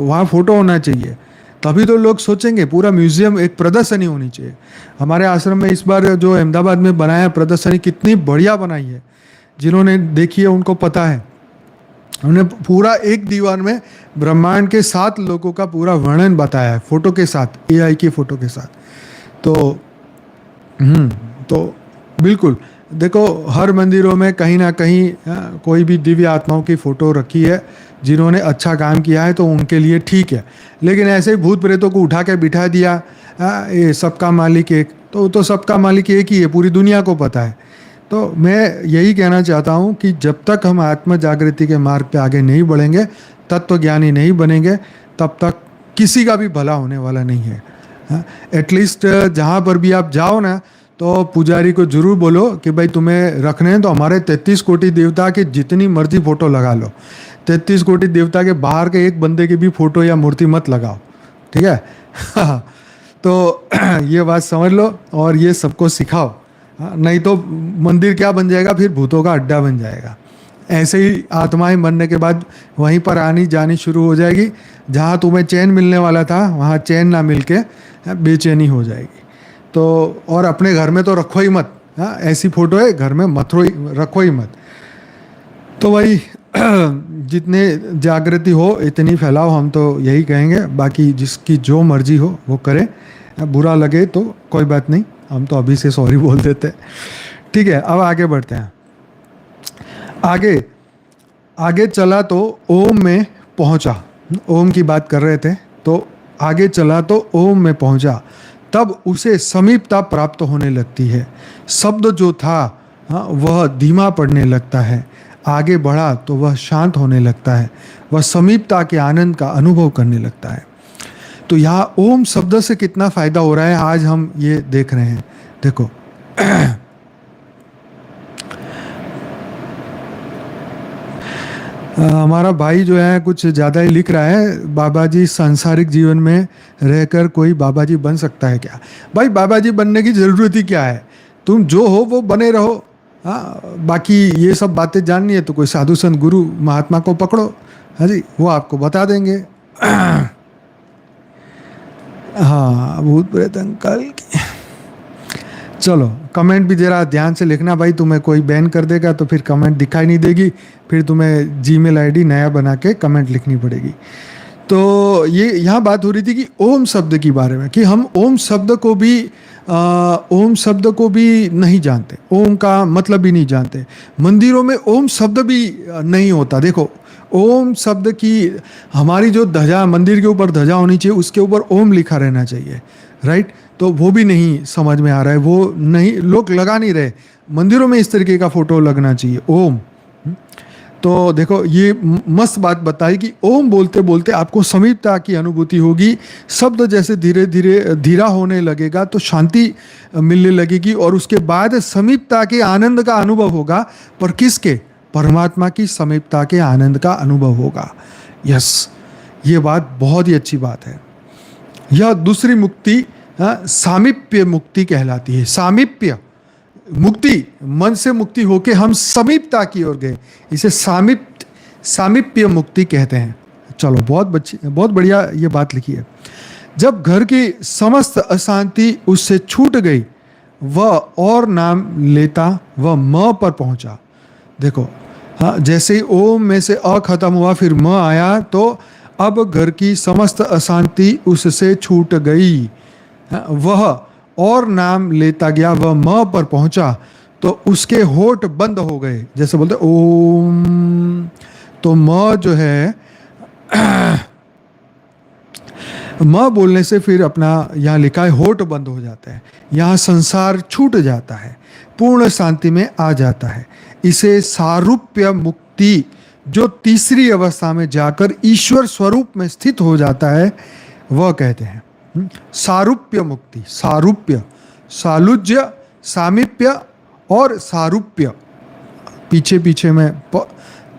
वहाँ फोटो होना चाहिए, तभी तो लोग सोचेंगे। पूरा म्यूजियम, एक प्रदर्शनी होनी चाहिए। हमारे आश्रम में इस बार जो अहमदाबाद में बनाया प्रदर्शनी, कितनी बढ़िया बनाई है। जिन्होंने देखी है उनको पता है। उन्होंने पूरा एक दीवार में ब्रह्मांड के 7 लोगों का पूरा वर्णन बताया है, फोटो के साथ, AI की फोटो के साथ। तो बिल्कुल देखो, हर मंदिरों में कहीं ना कहीं कोई भी दिव्य आत्माओं की फ़ोटो रखी है जिन्होंने अच्छा काम किया है तो उनके लिए ठीक है। लेकिन ऐसे ही भूत प्रेतों को उठा के बिठा दिया, ये सबका मालिक एक, तो सबका मालिक एक ही है, पूरी दुनिया को पता है। तो मैं यही कहना चाहता हूँ कि जब तक हम आत्म जागृति के मार्ग पे आगे नहीं बढ़ेंगे, तत्व ज्ञानी नहीं बनेंगे, तब तक किसी का भी भला होने वाला नहीं है। एटलीस्ट जहाँ पर भी आप जाओ ना, तो पुजारी को जरूर बोलो कि भाई तुम्हें रखने हैं तो हमारे 33 कोटि देवता के जितनी मर्जी फोटो लगा लो, 33 कोटि देवता के बाहर के एक बंदे की भी फोटो या मूर्ति मत लगाओ, ठीक है। तो ये बात समझ लो और ये सबको सिखाओ, नहीं तो मंदिर क्या बन जाएगा, फिर भूतों का अड्डा बन जाएगा। ऐसे ही आत्माएं मरने के बाद वहीं पर आनी जानी शुरू हो जाएगी, जहाँ तुम्हें चैन मिलने वाला था वहाँ चैन ना मिलके बेचैनी हो जाएगी। तो और अपने घर में तो रखो ही मत, ऐसी फोटो है घर में मत रखो ही मत। तो भाई जितने जागृति हो इतनी फैलाओ, हम तो यही कहेंगे। बाकी जिसकी जो मर्जी हो वो करे, बुरा लगे तो कोई बात नहीं, हम तो अभी से सॉरी बोल देते हैं, ठीक है। अब आगे बढ़ते हैं। आगे आगे चला तो ओम में पहुंचा, ओम की बात कर रहे थे, तो आगे चला तो ओम में पहुंचा, तब उसे समीपता प्राप्त होने लगती है। शब्द जो था वह धीमा पड़ने लगता है, आगे बढ़ा तो वह शांत होने लगता है, वह समीपता के आनंद का अनुभव करने लगता है। तो यहाँ ओम शब्द से कितना फायदा हो रहा है आज हम ये देख रहे हैं। देखो हमारा भाई जो है कुछ ज़्यादा ही लिख रहा है, बाबा जी सांसारिक जीवन में रहकर कोई बाबा जी बन सकता है क्या? भाई बाबा जी बनने की ज़रूरत ही क्या है, तुम जो हो वो बने रहो। बाकी ये सब बातें जाननी है तो कोई साधु संत गुरु महात्मा को पकड़ो, हाँ जी, वो आपको बता देंगे। हाँ भूत प्रेत अंकल की। चलो कमेंट भी जरा ध्यान से लिखना भाई, तुम्हें कोई बैन कर देगा तो फिर कमेंट दिखाई नहीं देगी, फिर तुम्हें जीमेल आईडी नया बना के कमेंट लिखनी पड़ेगी। तो ये यहाँ बात हो रही थी कि ओम शब्द के बारे में, कि हम ओम शब्द को भी नहीं जानते, ओम का मतलब भी नहीं जानते। मंदिरों में ओम शब्द भी नहीं होता। देखो ओम शब्द की हमारी जो ध्वजा, मंदिर के ऊपर ध्वजा होनी चाहिए, उसके ऊपर ओम लिखा रहना चाहिए, राइट। तो वो भी नहीं समझ में आ रहा है, वो नहीं, लोग लगा नहीं रहे। मंदिरों में इस तरीके का फोटो लगना चाहिए ओम। तो देखो ये मस्त बात बताई कि ओम बोलते बोलते आपको समीपता की अनुभूति होगी, शब्द जैसे धीरे धीरे धीरा होने लगेगा तो शांति मिलने लगेगी, और उसके बाद समीपता के आनंद का अनुभव होगा। पर किसके? परमात्मा की समीपता के आनंद का अनुभव होगा। यस, ये बात बहुत ही अच्छी बात है। यह दूसरी मुक्ति सामीप्य मुक्ति कहलाती है। सामीप्य मुक्ति, मन से मुक्ति होके हम समीपता की ओर गए, इसे सामीप्य मुक्ति कहते हैं। चलो बहुत बढ़िया ये बात लिखी है। जब घर की समस्त अशांति उससे छूट गई, वह और नाम लेता वह म पर पहुंचा। देखो हाँ, जैसे ही ओम में से अ खत्म हुआ फिर म आया, तो अब घर की समस्त अशांति उससे छूट गई, वह और नाम लेता गया, वह म पर पहुंचा तो उसके होठ बंद हो गए। जैसे बोलते ओम, तो म जो है म बोलने से फिर अपना यहाँ लिखा है होठ बंद हो जाता है, यहाँ संसार छूट जाता है, पूर्ण शांति में आ जाता है। इसे सारूप्य मुक्ति, जो तीसरी अवस्था में जाकर ईश्वर स्वरूप में स्थित हो जाता है, वह कहते हैं। सारूप्य मुक्ति, सारूप्य, सालुज्य, सामीप्य और सारूप्य, पीछे पीछे में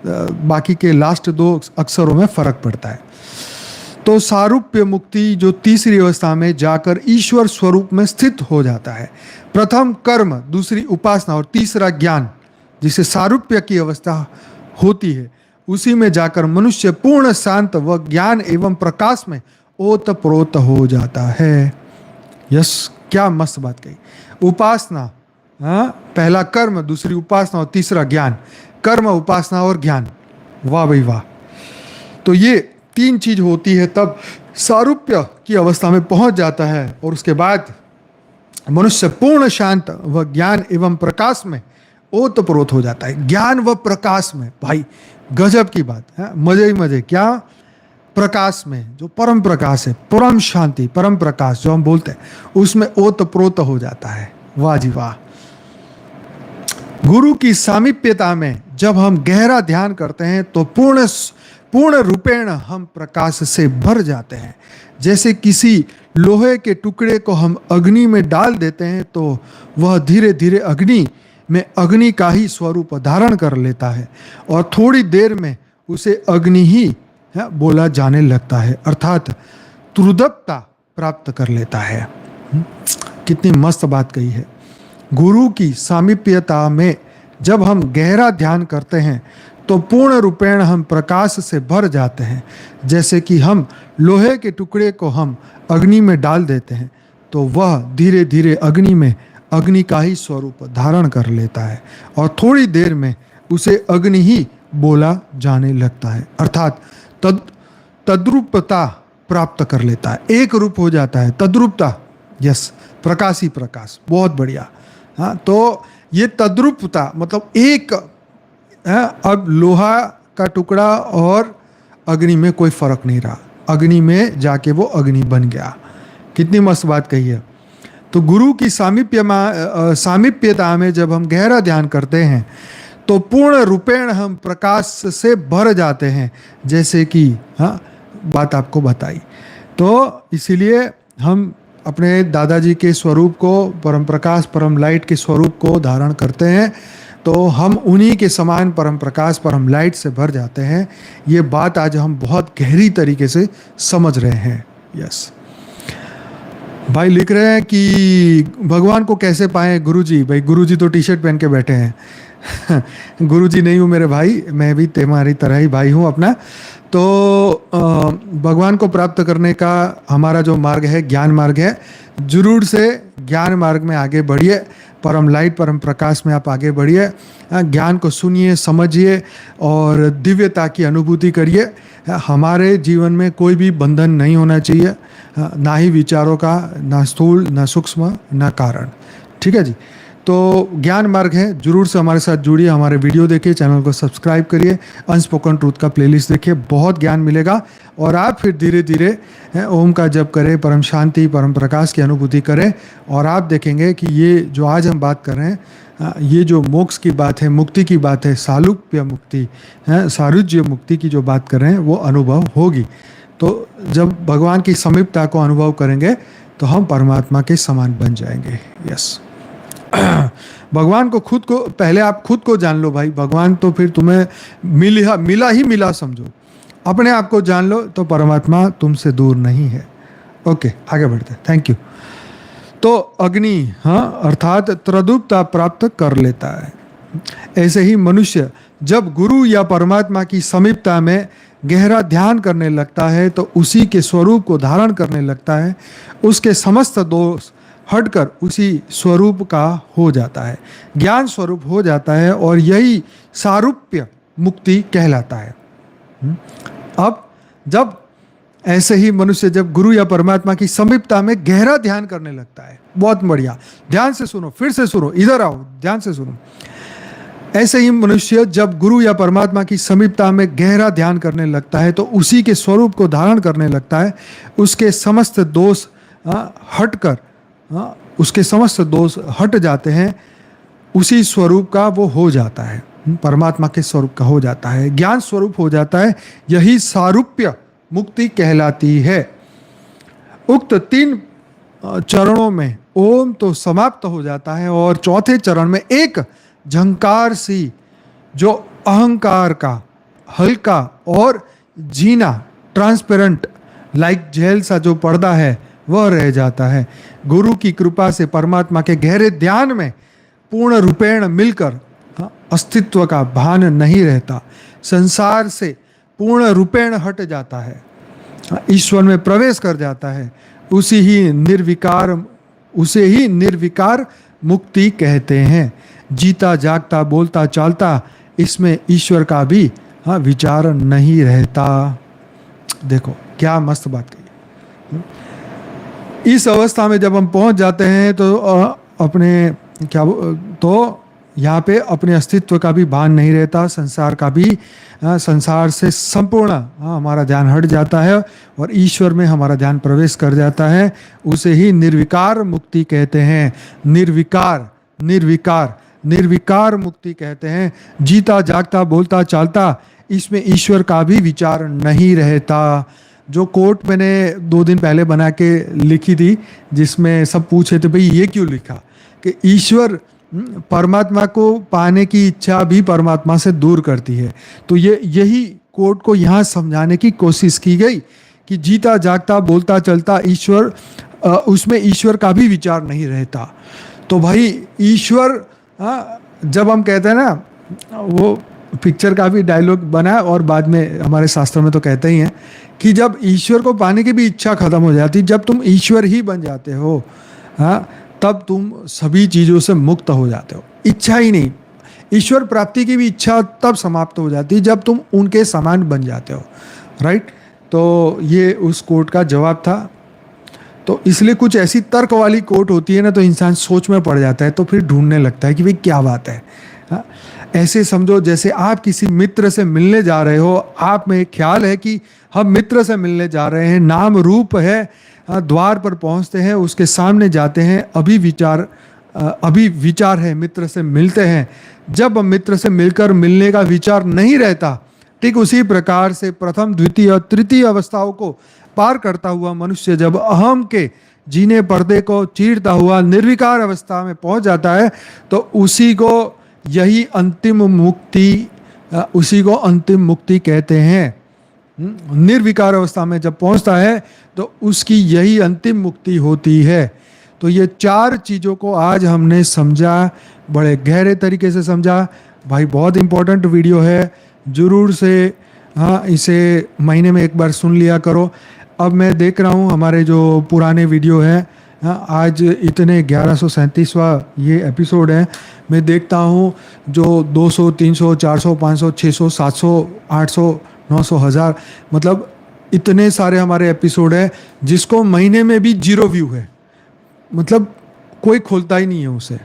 बाकी के लास्ट दो अक्षरों में फर्क पड़ता है। तो सारूप्य मुक्ति जो तीसरी अवस्था में जाकर ईश्वर स्वरूप में स्थित हो जाता है। प्रथम कर्म, दूसरी उपासना और तीसरा ज्ञान, जिसे सारूप्य की अवस्था होती है, उसी में जाकर मनुष्य पूर्ण शांत व ज्ञान एवं प्रकाश में ओत प्रोत हो जाता है। यस, क्या मस्त बात कही। उपासना, पहला कर्म, दूसरी उपासना और तीसरा ज्ञान। कर्म, उपासना और ज्ञान, वाह भाई वाह। तो ये तीन चीज होती है, तब सारूप्य की अवस्था में पहुंच जाता है, और उसके बाद मनुष्य पूर्ण शांत व ज्ञान एवं प्रकाश में ओत प्रोत हो जाता है। ज्ञान व प्रकाश में, भाई गजब की बात है, मजे ही मजे। क्या? प्रकाश में, जो परम प्रकाश है, परम शांति, परम प्रकाश जो हम बोलते हैं, उसमें ओत प्रोत हो जाता है। वाह जी वाह। गुरु की सामीप्यता में जब हम गहरा ध्यान करते हैं तो पूर्ण रूपेण हम प्रकाश से भर जाते हैं। जैसे किसी लोहे के टुकड़े को हम अग्नि में डाल देते हैं तो वह धीरे धीरे अग्नि में अग्नि का ही स्वरूप धारण कर लेता है और थोड़ी देर में उसे अग्नि ही बोला जाने लगता है, अर्थात त्रुदपता प्राप्त कर लेता है। कितनी मस्त बात कही है। गुरु की सामीप्यता में जब हम गहरा ध्यान करते हैं तो पूर्ण रूपेण हम प्रकाश से भर जाते हैं। जैसे कि हम लोहे के टुकड़े को हम अग्नि में डाल देते हैं तो वह धीरे धीरे अग्नि में अग्नि का ही स्वरूप धारण कर लेता है और थोड़ी देर में उसे अग्नि ही बोला जाने लगता है, अर्थात तद्रूपता प्राप्त कर लेता है, एक रूप हो जाता है। तद्रूपता, यस, प्रकाश ही प्रकाश, बहुत बढ़िया। हाँ, तो ये तद्रूपता मतलब एक, अब लोहा का टुकड़ा और अग्नि में कोई फर्क नहीं रहा, अग्नि में जाके वो अग्नि बन गया। कितनी मस्त बात कही है। तो गुरु की सामीप्यता में जब हम गहरा ध्यान करते हैं तो पूर्ण रूपेण हम प्रकाश से भर जाते हैं, जैसे कि हाँ बात आपको बताई। तो इसीलिए हम अपने दादाजी के स्वरूप को, परम प्रकाश परम लाइट के स्वरूप को धारण करते हैं तो हम उन्हीं के समान परम प्रकाश परम लाइट से भर जाते हैं। ये बात आज हम बहुत गहरी तरीके से समझ रहे हैं। यस, भाई लिख रहे हैं कि भगवान को कैसे पाएं गुरुजी। भाई गुरुजी तो टी शर्ट पहन के बैठे हैं गुरुजी नहीं हूँ मेरे भाई, मैं भी तुम्हारी तरह ही भाई हूँ अपना। तो भगवान को प्राप्त करने का हमारा जो मार्ग है ज्ञान मार्ग है, जरूर से ज्ञान मार्ग में आगे बढ़िए, परम लाइट परम प्रकाश में आप आगे बढ़िए, ज्ञान को सुनिए समझिए और दिव्यता की अनुभूति करिए। हमारे जीवन में कोई भी बंधन नहीं होना चाहिए, ना ही विचारों का, ना स्थूल ना सूक्ष्म ना कारण। ठीक है जी। तो ज्ञान मार्ग है, जरूर से हमारे साथ जुड़िए, हमारे वीडियो देखिए, चैनल को सब्सक्राइब करिए, अनस्पोकन ट्रूथ का प्लेलिस्ट देखिए, बहुत ज्ञान मिलेगा और आप फिर धीरे धीरे ओम का जप करें, परम शांति परम प्रकाश की अनुभूति करें और आप देखेंगे कि ये जो आज हम बात कर रहे हैं, ये जो मोक्ष की बात है, मुक्ति की बात है, सालुप्य मुक्ति है, सारुज्य मुक्ति की जो बात कर रहे हैं वो अनुभव होगी। तो जब भगवान की समीपता को अनुभव करेंगे तो हम परमात्मा के समान बन जाएंगे। यस, भगवान को खुद को, पहले आप खुद को जान लो भाई, भगवान तो फिर तुम्हें मिला समझो। अपने आप को जान लो तो परमात्मा तुमसे दूर नहीं है। ओके, आगे बढ़ते, थैंक यू। तो अग्नि, हाँ, अर्थात त्रदुपता प्राप्त कर लेता है। ऐसे ही मनुष्य जब गुरु या परमात्मा की समीपता में गहरा ध्यान करने लगता है तो उसी के स्वरूप को धारण करने लगता है, उसके समस्त दोष हटकर उसी स्वरूप का हो जाता है, ज्ञान स्वरूप हो जाता है और यही सारूप्य मुक्ति कहलाता है। अब जब ऐसे ही मनुष्य जब गुरु या परमात्मा की समीपता में गहरा ध्यान करने लगता है, बहुत बढ़िया, ध्यान से सुनो, फिर से सुनो, इधर आओ, ध्यान से सुनो। ऐसे ही मनुष्य जब गुरु या परमात्मा की समीपता में गहरा ध्यान करने लगता है तो उसी के स्वरूप को धारण करने लगता है, उसके समस्त दोष हटकर, उसके समस्त दोष हट जाते हैं, उसी स्वरूप का वो हो जाता है, परमात्मा के स्वरूप का हो जाता है, ज्ञान स्वरूप हो जाता है। यही सारूप्य मुक्ति कहलाती है। उक्त 3 चरणों में ओम तो समाप्त हो जाता है और चौथे चरण में एक झंकार सी जो अहंकार का हल्का और जीना ट्रांसपेरेंट लाइक जेल सा जो पर्दा है वह रह जाता है। गुरु की कृपा से परमात्मा के गहरे ध्यान में पूर्ण रूपेण मिलकर अस्तित्व का भान नहीं रहता, संसार से पूर्ण रूपेण हट जाता है, ईश्वर में प्रवेश कर जाता है। उसे ही निर्विकार मुक्ति कहते हैं। जीता जागता बोलता चालता इसमें ईश्वर का भी विचार नहीं रहता। देखो क्या मस्त बात कही। इस अवस्था में जब हम पहुंच जाते हैं तो यहाँ पे अपने अस्तित्व का भी भान नहीं रहता, संसार का भी, संसार से संपूर्ण हमारा ध्यान हट जाता है और ईश्वर में हमारा ध्यान प्रवेश कर जाता है। उसे ही निर्विकार मुक्ति कहते हैं। निर्विकार मुक्ति कहते हैं। जीता जागता बोलता चालता इसमें ईश्वर का भी विचार नहीं रहता। जो कोट मैंने 2 दिन पहले बना के लिखी थी, जिसमें सब पूछे थे भाई ये क्यों लिखा, कि ईश्वर परमात्मा को पाने की इच्छा भी परमात्मा से दूर करती है। तो यही कोट को यहाँ समझाने की कोशिश की गई कि जीता जागता बोलता चलता ईश्वर, उसमें ईश्वर का भी विचार नहीं रहता। तो भाई ईश्वर, जब हम कहते हैं ना, वो पिक्चर का भी डायलॉग बना है और बाद में हमारे शास्त्रों में तो कहते ही हैं कि जब ईश्वर को पाने की भी इच्छा खत्म हो जाती, जब तुम ईश्वर ही बन जाते हो, तब तुम सभी चीज़ों से मुक्त हो जाते हो। इच्छा ही नहीं, ईश्वर प्राप्ति की भी इच्छा तब समाप्त हो जाती है जब तुम उनके समान बन जाते हो, राइट। तो ये उस कोट का जवाब था। तो इसलिए कुछ ऐसी तर्क वाली कोट होती है ना, तो इंसान सोच में पड़ जाता है, तो फिर ढूंढने लगता है कि भाई क्या बात है। ऐसे समझो जैसे आप किसी मित्र से मिलने जा रहे हो, आप में एक ख्याल है कि हम मित्र से मिलने जा रहे हैं, नाम रूप है, द्वार पर पहुंचते हैं, उसके सामने जाते हैं, अभी विचार है, मित्र से मिलते हैं। जब मित्र से मिलकर मिलने का विचार नहीं रहता, ठीक उसी प्रकार से प्रथम द्वितीय और तृतीय अवस्थाओं को पार करता हुआ मनुष्य जब अहम के जीने पर्दे को चीरता हुआ निर्विकार अवस्था में पहुंच जाता है, तो उसी को अंतिम मुक्ति कहते हैं। निर्विकार अवस्था में जब पहुंचता है तो उसकी यही अंतिम मुक्ति होती है। तो ये 4 चीज़ों को आज हमने समझा, बड़े गहरे तरीके से समझा। भाई बहुत इंपॉर्टेंट वीडियो है, ज़रूर से इसे महीने में एक बार सुन लिया करो। अब मैं देख रहा हूँ हमारे जो पुराने वीडियो हैं, आज इतने 1137वां ये एपिसोड है, मैं देखता हूँ जो 200, 300, 400, 500, 600, 700, 800, 900, 1000, मतलब इतने सारे हमारे एपिसोड है जिसको महीने में भी 0 व्यू है, मतलब कोई खोलता ही नहीं है उसे।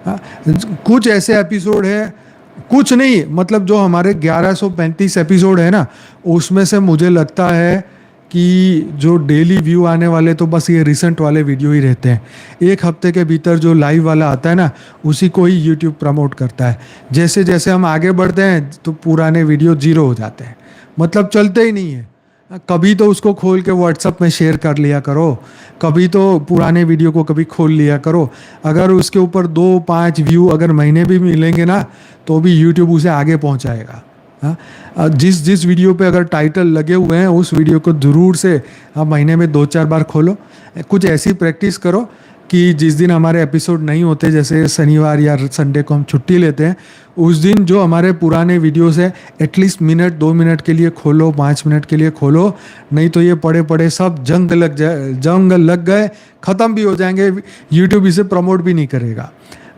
कुछ ऐसे एपिसोड है, कुछ नहीं, मतलब जो हमारे 1135 एपिसोड है ना, उसमें से मुझे लगता है कि जो डेली व्यू आने वाले तो बस ये रिसेंट वाले वीडियो ही रहते हैं। एक हफ्ते के भीतर जो लाइव वाला आता है ना, उसी को ही यूट्यूब प्रमोट करता है। जैसे जैसे हम आगे बढ़ते हैं तो पुराने वीडियो 0 हो जाते हैं, मतलब चलते ही नहीं है। कभी तो उसको खोल के व्हाट्सएप में शेयर कर लिया करो, कभी तो पुराने वीडियो को कभी खोल लिया करो। अगर उसके ऊपर 2-5 व्यू अगर महीने भी मिलेंगे ना, तो भी यूट्यूब उसे आगे पहुंचाएगा। जिस वीडियो पे अगर टाइटल लगे हुए हैं, उस वीडियो को ज़रूर से महीने में 2-4 बार खोलो। कुछ ऐसी प्रैक्टिस करो कि जिस दिन हमारे एपिसोड नहीं होते, जैसे शनिवार या संडे को हम छुट्टी लेते हैं, उस दिन जो हमारे पुराने वीडियोस है एटलीस्ट मिनट 2 मिनट के लिए खोलो, 5 मिनट के लिए खोलो। नहीं तो ये पड़े पड़े सब जंग लग गए, ख़त्म भी हो जाएंगे, यूट्यूब इसे प्रमोट भी नहीं करेगा।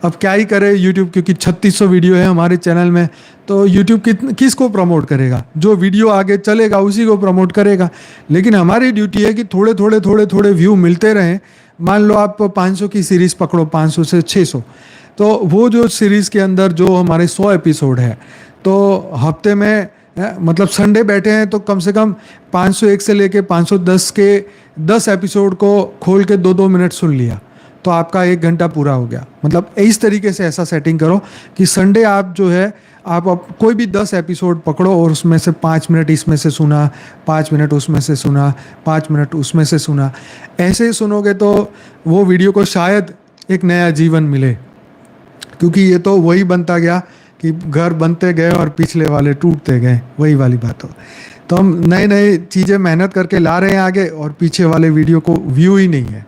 अब क्या ही करे यूट्यूब, क्योंकि 3600 वीडियो है हमारे चैनल में, तो यूट्यूब किसको प्रमोट करेगा? जो वीडियो आगे चलेगा उसी को प्रमोट करेगा। लेकिन हमारी ड्यूटी है कि थोड़े व्यू मिलते रहें। मान लो आप 500 की सीरीज़ पकड़ो, 500 से 600, तो वो जो सीरीज़ के अंदर जो हमारे 100 एपिसोड है, तो हफ्ते में मतलब संडे बैठे हैं तो कम से कम 501 से लेके 510 के 10 एपिसोड को खोल के 2-2 मिनट सुन लिया, तो आपका 1 घंटा पूरा हो गया। मतलब इस तरीके से ऐसा सेटिंग करो कि संडे आप जो है आप कोई भी 10 एपिसोड पकड़ो और उसमें से 5 मिनट इसमें से सुना, 5 मिनट उसमें से सुना, 5 मिनट उसमें से सुना। ऐसे ही सुनोगे तो वो वीडियो को शायद एक नया जीवन मिले, क्योंकि ये तो वही बनता गया कि घर बनते गए और पिछले वाले टूटते गए, वही वाली बात हो। तो हम नए चीज़ें मेहनत करके ला रहे हैं आगे, और पीछे वाले वीडियो को व्यू ही नहीं है।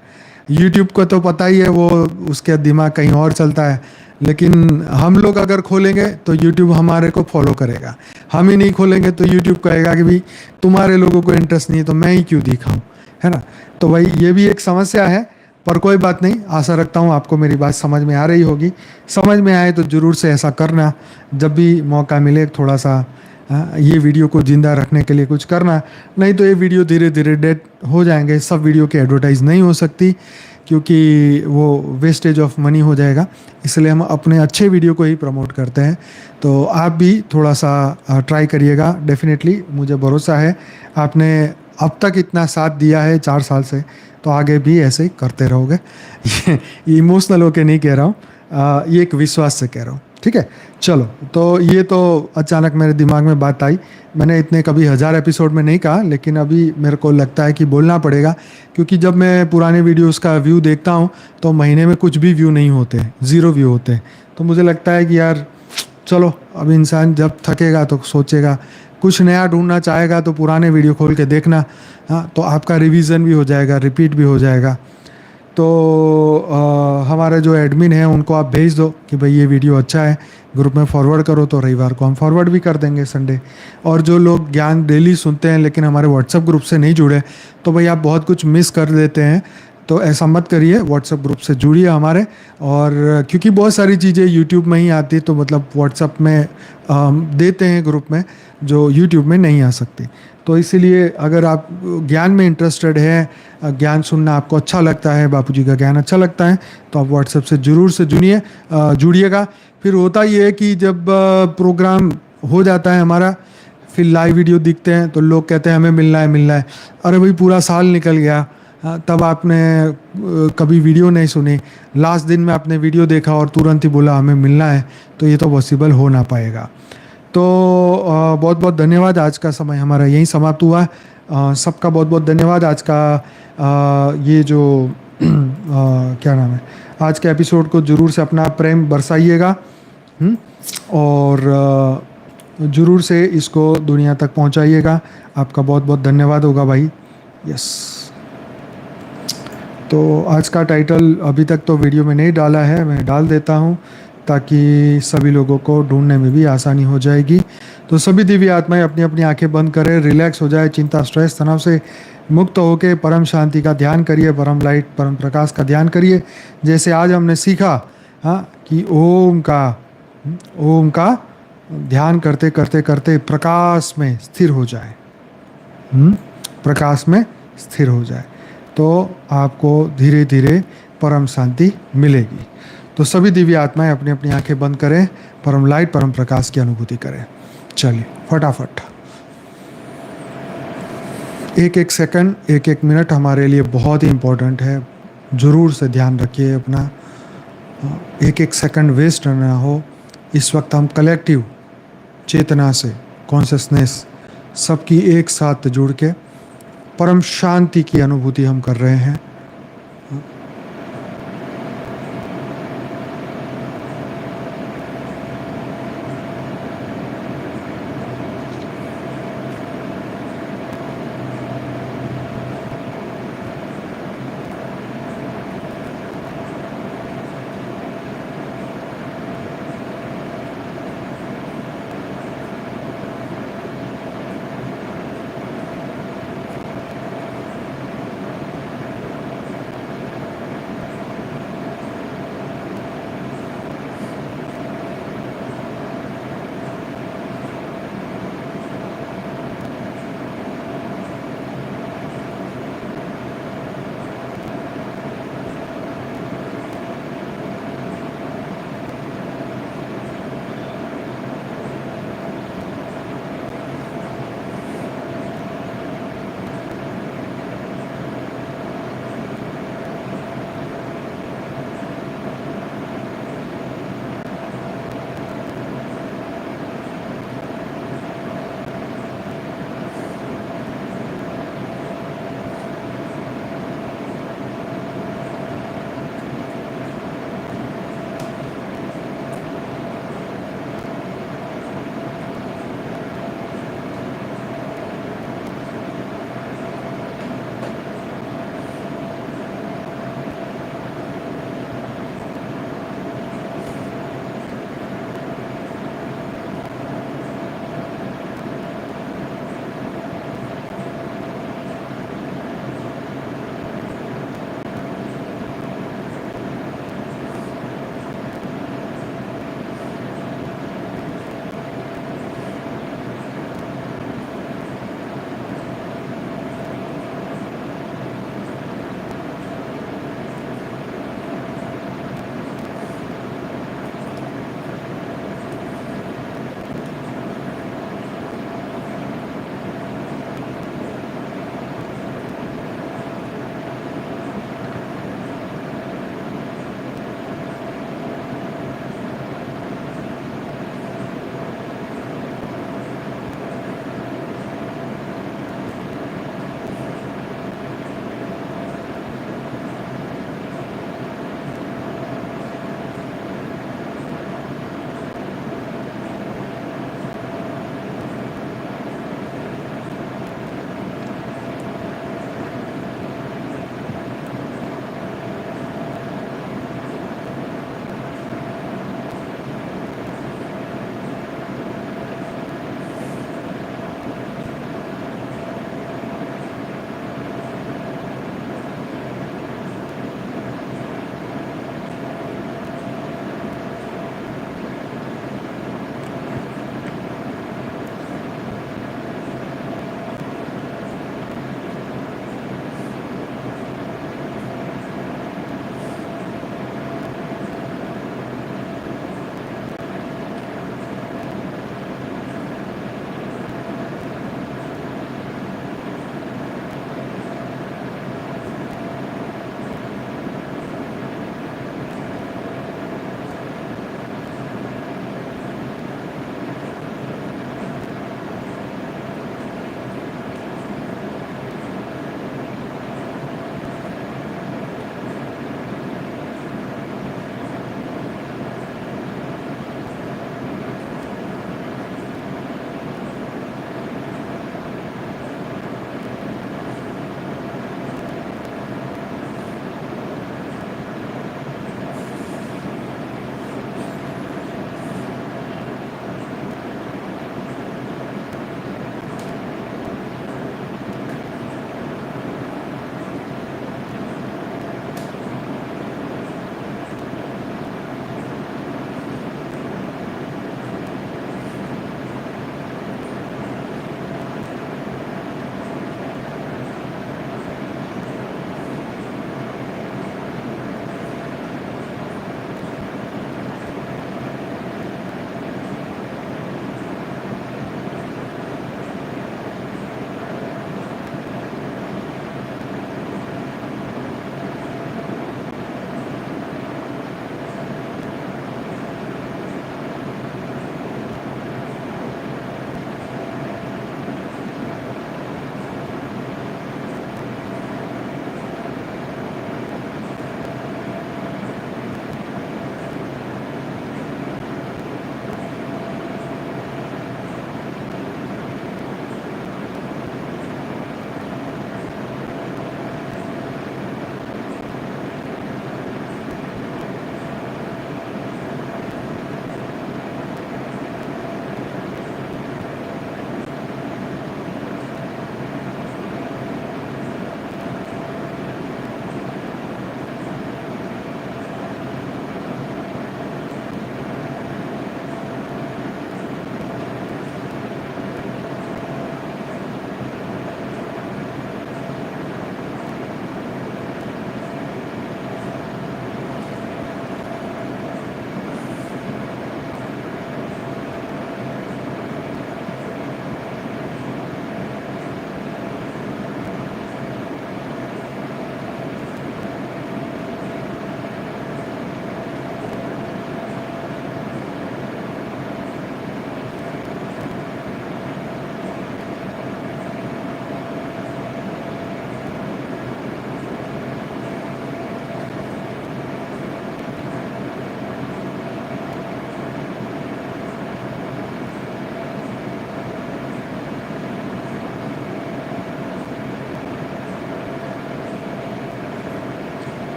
यूट्यूब को तो पता ही है, वो उसके दिमाग कहीं और चलता है, लेकिन हम लोग अगर खोलेंगे तो यूट्यूब हमारे को फॉलो करेगा। हम ही नहीं खोलेंगे तो यूट्यूब कहेगा कि भाई तुम्हारे लोगों को इंटरेस्ट नहीं है तो मैं ही क्यों दिखाऊं, है ना। तो भाई ये भी एक समस्या है, पर कोई बात नहीं। आशा रखता हूँ आपको मेरी बात समझ में आ रही होगी। समझ में आए तो ज़रूर से ऐसा करना, जब भी मौका मिले थोड़ा सा ये वीडियो को ज़िंदा रखने के लिए कुछ करना। नहीं तो ये वीडियो धीरे धीरे डेड हो जाएंगे। सब वीडियो की एडवर्टाइज नहीं हो सकती, क्योंकि वो वेस्टेज ऑफ मनी हो जाएगा। इसलिए हम अपने अच्छे वीडियो को ही प्रमोट करते हैं। तो आप भी थोड़ा सा ट्राई करिएगा, डेफिनेटली मुझे भरोसा है आपने अब तक इतना साथ दिया है 4 साल से, तो आगे भी ऐसे ही करते रहोगे। ये इमोशनल होके नहीं कह रहा हूँ, ये एक विश्वास से कह रहा हूँ। ठीक है। चलो, तो ये तो अचानक मेरे दिमाग में बात आई। मैंने इतने कभी 1000 एपिसोड में नहीं कहा, लेकिन अभी मेरे को लगता है कि बोलना पड़ेगा, क्योंकि जब मैं पुराने वीडियोस का व्यू देखता हूँ तो महीने में कुछ भी व्यू नहीं होते, ज़ीरो व्यू होते हैं। तो मुझे लगता है कि यार चलो, अब इंसान जब थकेगा तो सोचेगा, कुछ नया ढूंढना चाहेगा तो पुराने वीडियो खोल के देखना। हाँ, तो आपका रिवीजन भी हो जाएगा, रिपीट भी हो जाएगा। तो हमारे जो एडमिन हैं उनको आप भेज दो कि भाई ये वीडियो अच्छा है, ग्रुप में फॉरवर्ड करो, तो रविवार को हम फॉरवर्ड भी कर देंगे, संडे। और जो लोग ज्ञान डेली सुनते हैं लेकिन हमारे व्हाट्सएप ग्रुप से नहीं जुड़े, तो भाई आप बहुत कुछ मिस कर देते हैं। तो ऐसा मत करिए, व्हाट्सएप ग्रुप से जुड़िए हमारे। और क्योंकि बहुत सारी चीज़ें यूट्यूब में ही आती, तो मतलब व्हाट्सएप में देते हैं ग्रुप में, जो यूट्यूब में नहीं आ सकती। तो इसीलिए अगर आप ज्ञान में इंटरेस्टेड है, ज्ञान सुनना आपको अच्छा लगता है, बापूजी का ज्ञान अच्छा लगता है, तो आप व्हाट्सएप से ज़रूर से जुड़िएगा। फिर होता ये है कि जब प्रोग्राम हो जाता है हमारा, फिर लाइव वीडियो दिखते हैं तो लोग कहते हैं हमें मिलना है, मिलना है। अरे भाई, पूरा साल निकल गया, तब आपने कभी वीडियो नहीं सुनी, लास्ट दिन में आपने वीडियो देखा और तुरंत ही बोला हमें मिलना है, तो ये तो पॉसिबल हो ना पाएगा। तो बहुत बहुत धन्यवाद। आज का समय हमारा यहीं समाप्त हुआ। सबका बहुत बहुत धन्यवाद। आज का ये जो क्या नाम है, आज के एपिसोड को ज़रूर से अपना प्रेम बरसाइएगा। और ज़रूर से इसको दुनिया तक पहुंचाइएगा। आपका बहुत बहुत धन्यवाद होगा भाई। यस। तो आज का टाइटल अभी तक तो वीडियो में नहीं डाला है, मैं डाल देता हूँ ताकि सभी लोगों को ढूंढने में भी आसानी हो जाएगी। तो सभी दिव्य आत्माएं अपनी अपनी आंखें बंद करें, रिलैक्स हो जाए, चिंता स्ट्रेस तनाव से मुक्त होकर परम शांति का ध्यान करिए, परम लाइट परम प्रकाश का ध्यान करिए। जैसे आज हमने सीखा, हाँ, कि ओम का ध्यान करते करते करते प्रकाश में स्थिर हो जाए। प्रकाश में स्थिर हो जाए तो आपको धीरे धीरे परम शांति मिलेगी। तो सभी दिव्य आत्माएं अपनी अपनी आंखें बंद करें, परम लाइट परम प्रकाश की अनुभूति करें। चलिए फटाफट, एक एक सेकंड, एक एक मिनट हमारे लिए बहुत ही इम्पोर्टेंट है। ज़रूर से ध्यान रखिए अपना, एक एक सेकंड वेस्ट ना हो। इस वक्त हम कलेक्टिव चेतना से, कॉन्शियसनेस सबकी एक साथ जुड़ के परम शांति की अनुभूति हम कर रहे हैं।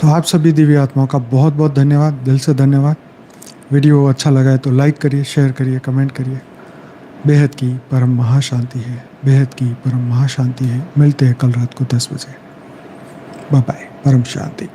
तो आप सभी दिव्य आत्माओं का बहुत बहुत धन्यवाद, दिल से धन्यवाद। वीडियो अच्छा लगा है तो लाइक करिए, शेयर करिए, कमेंट करिए। बेहद की परम महाशांति है, बेहद की परम महाशांति है। मिलते हैं कल रात को 10 बजे। बाय बाय, परम शांति।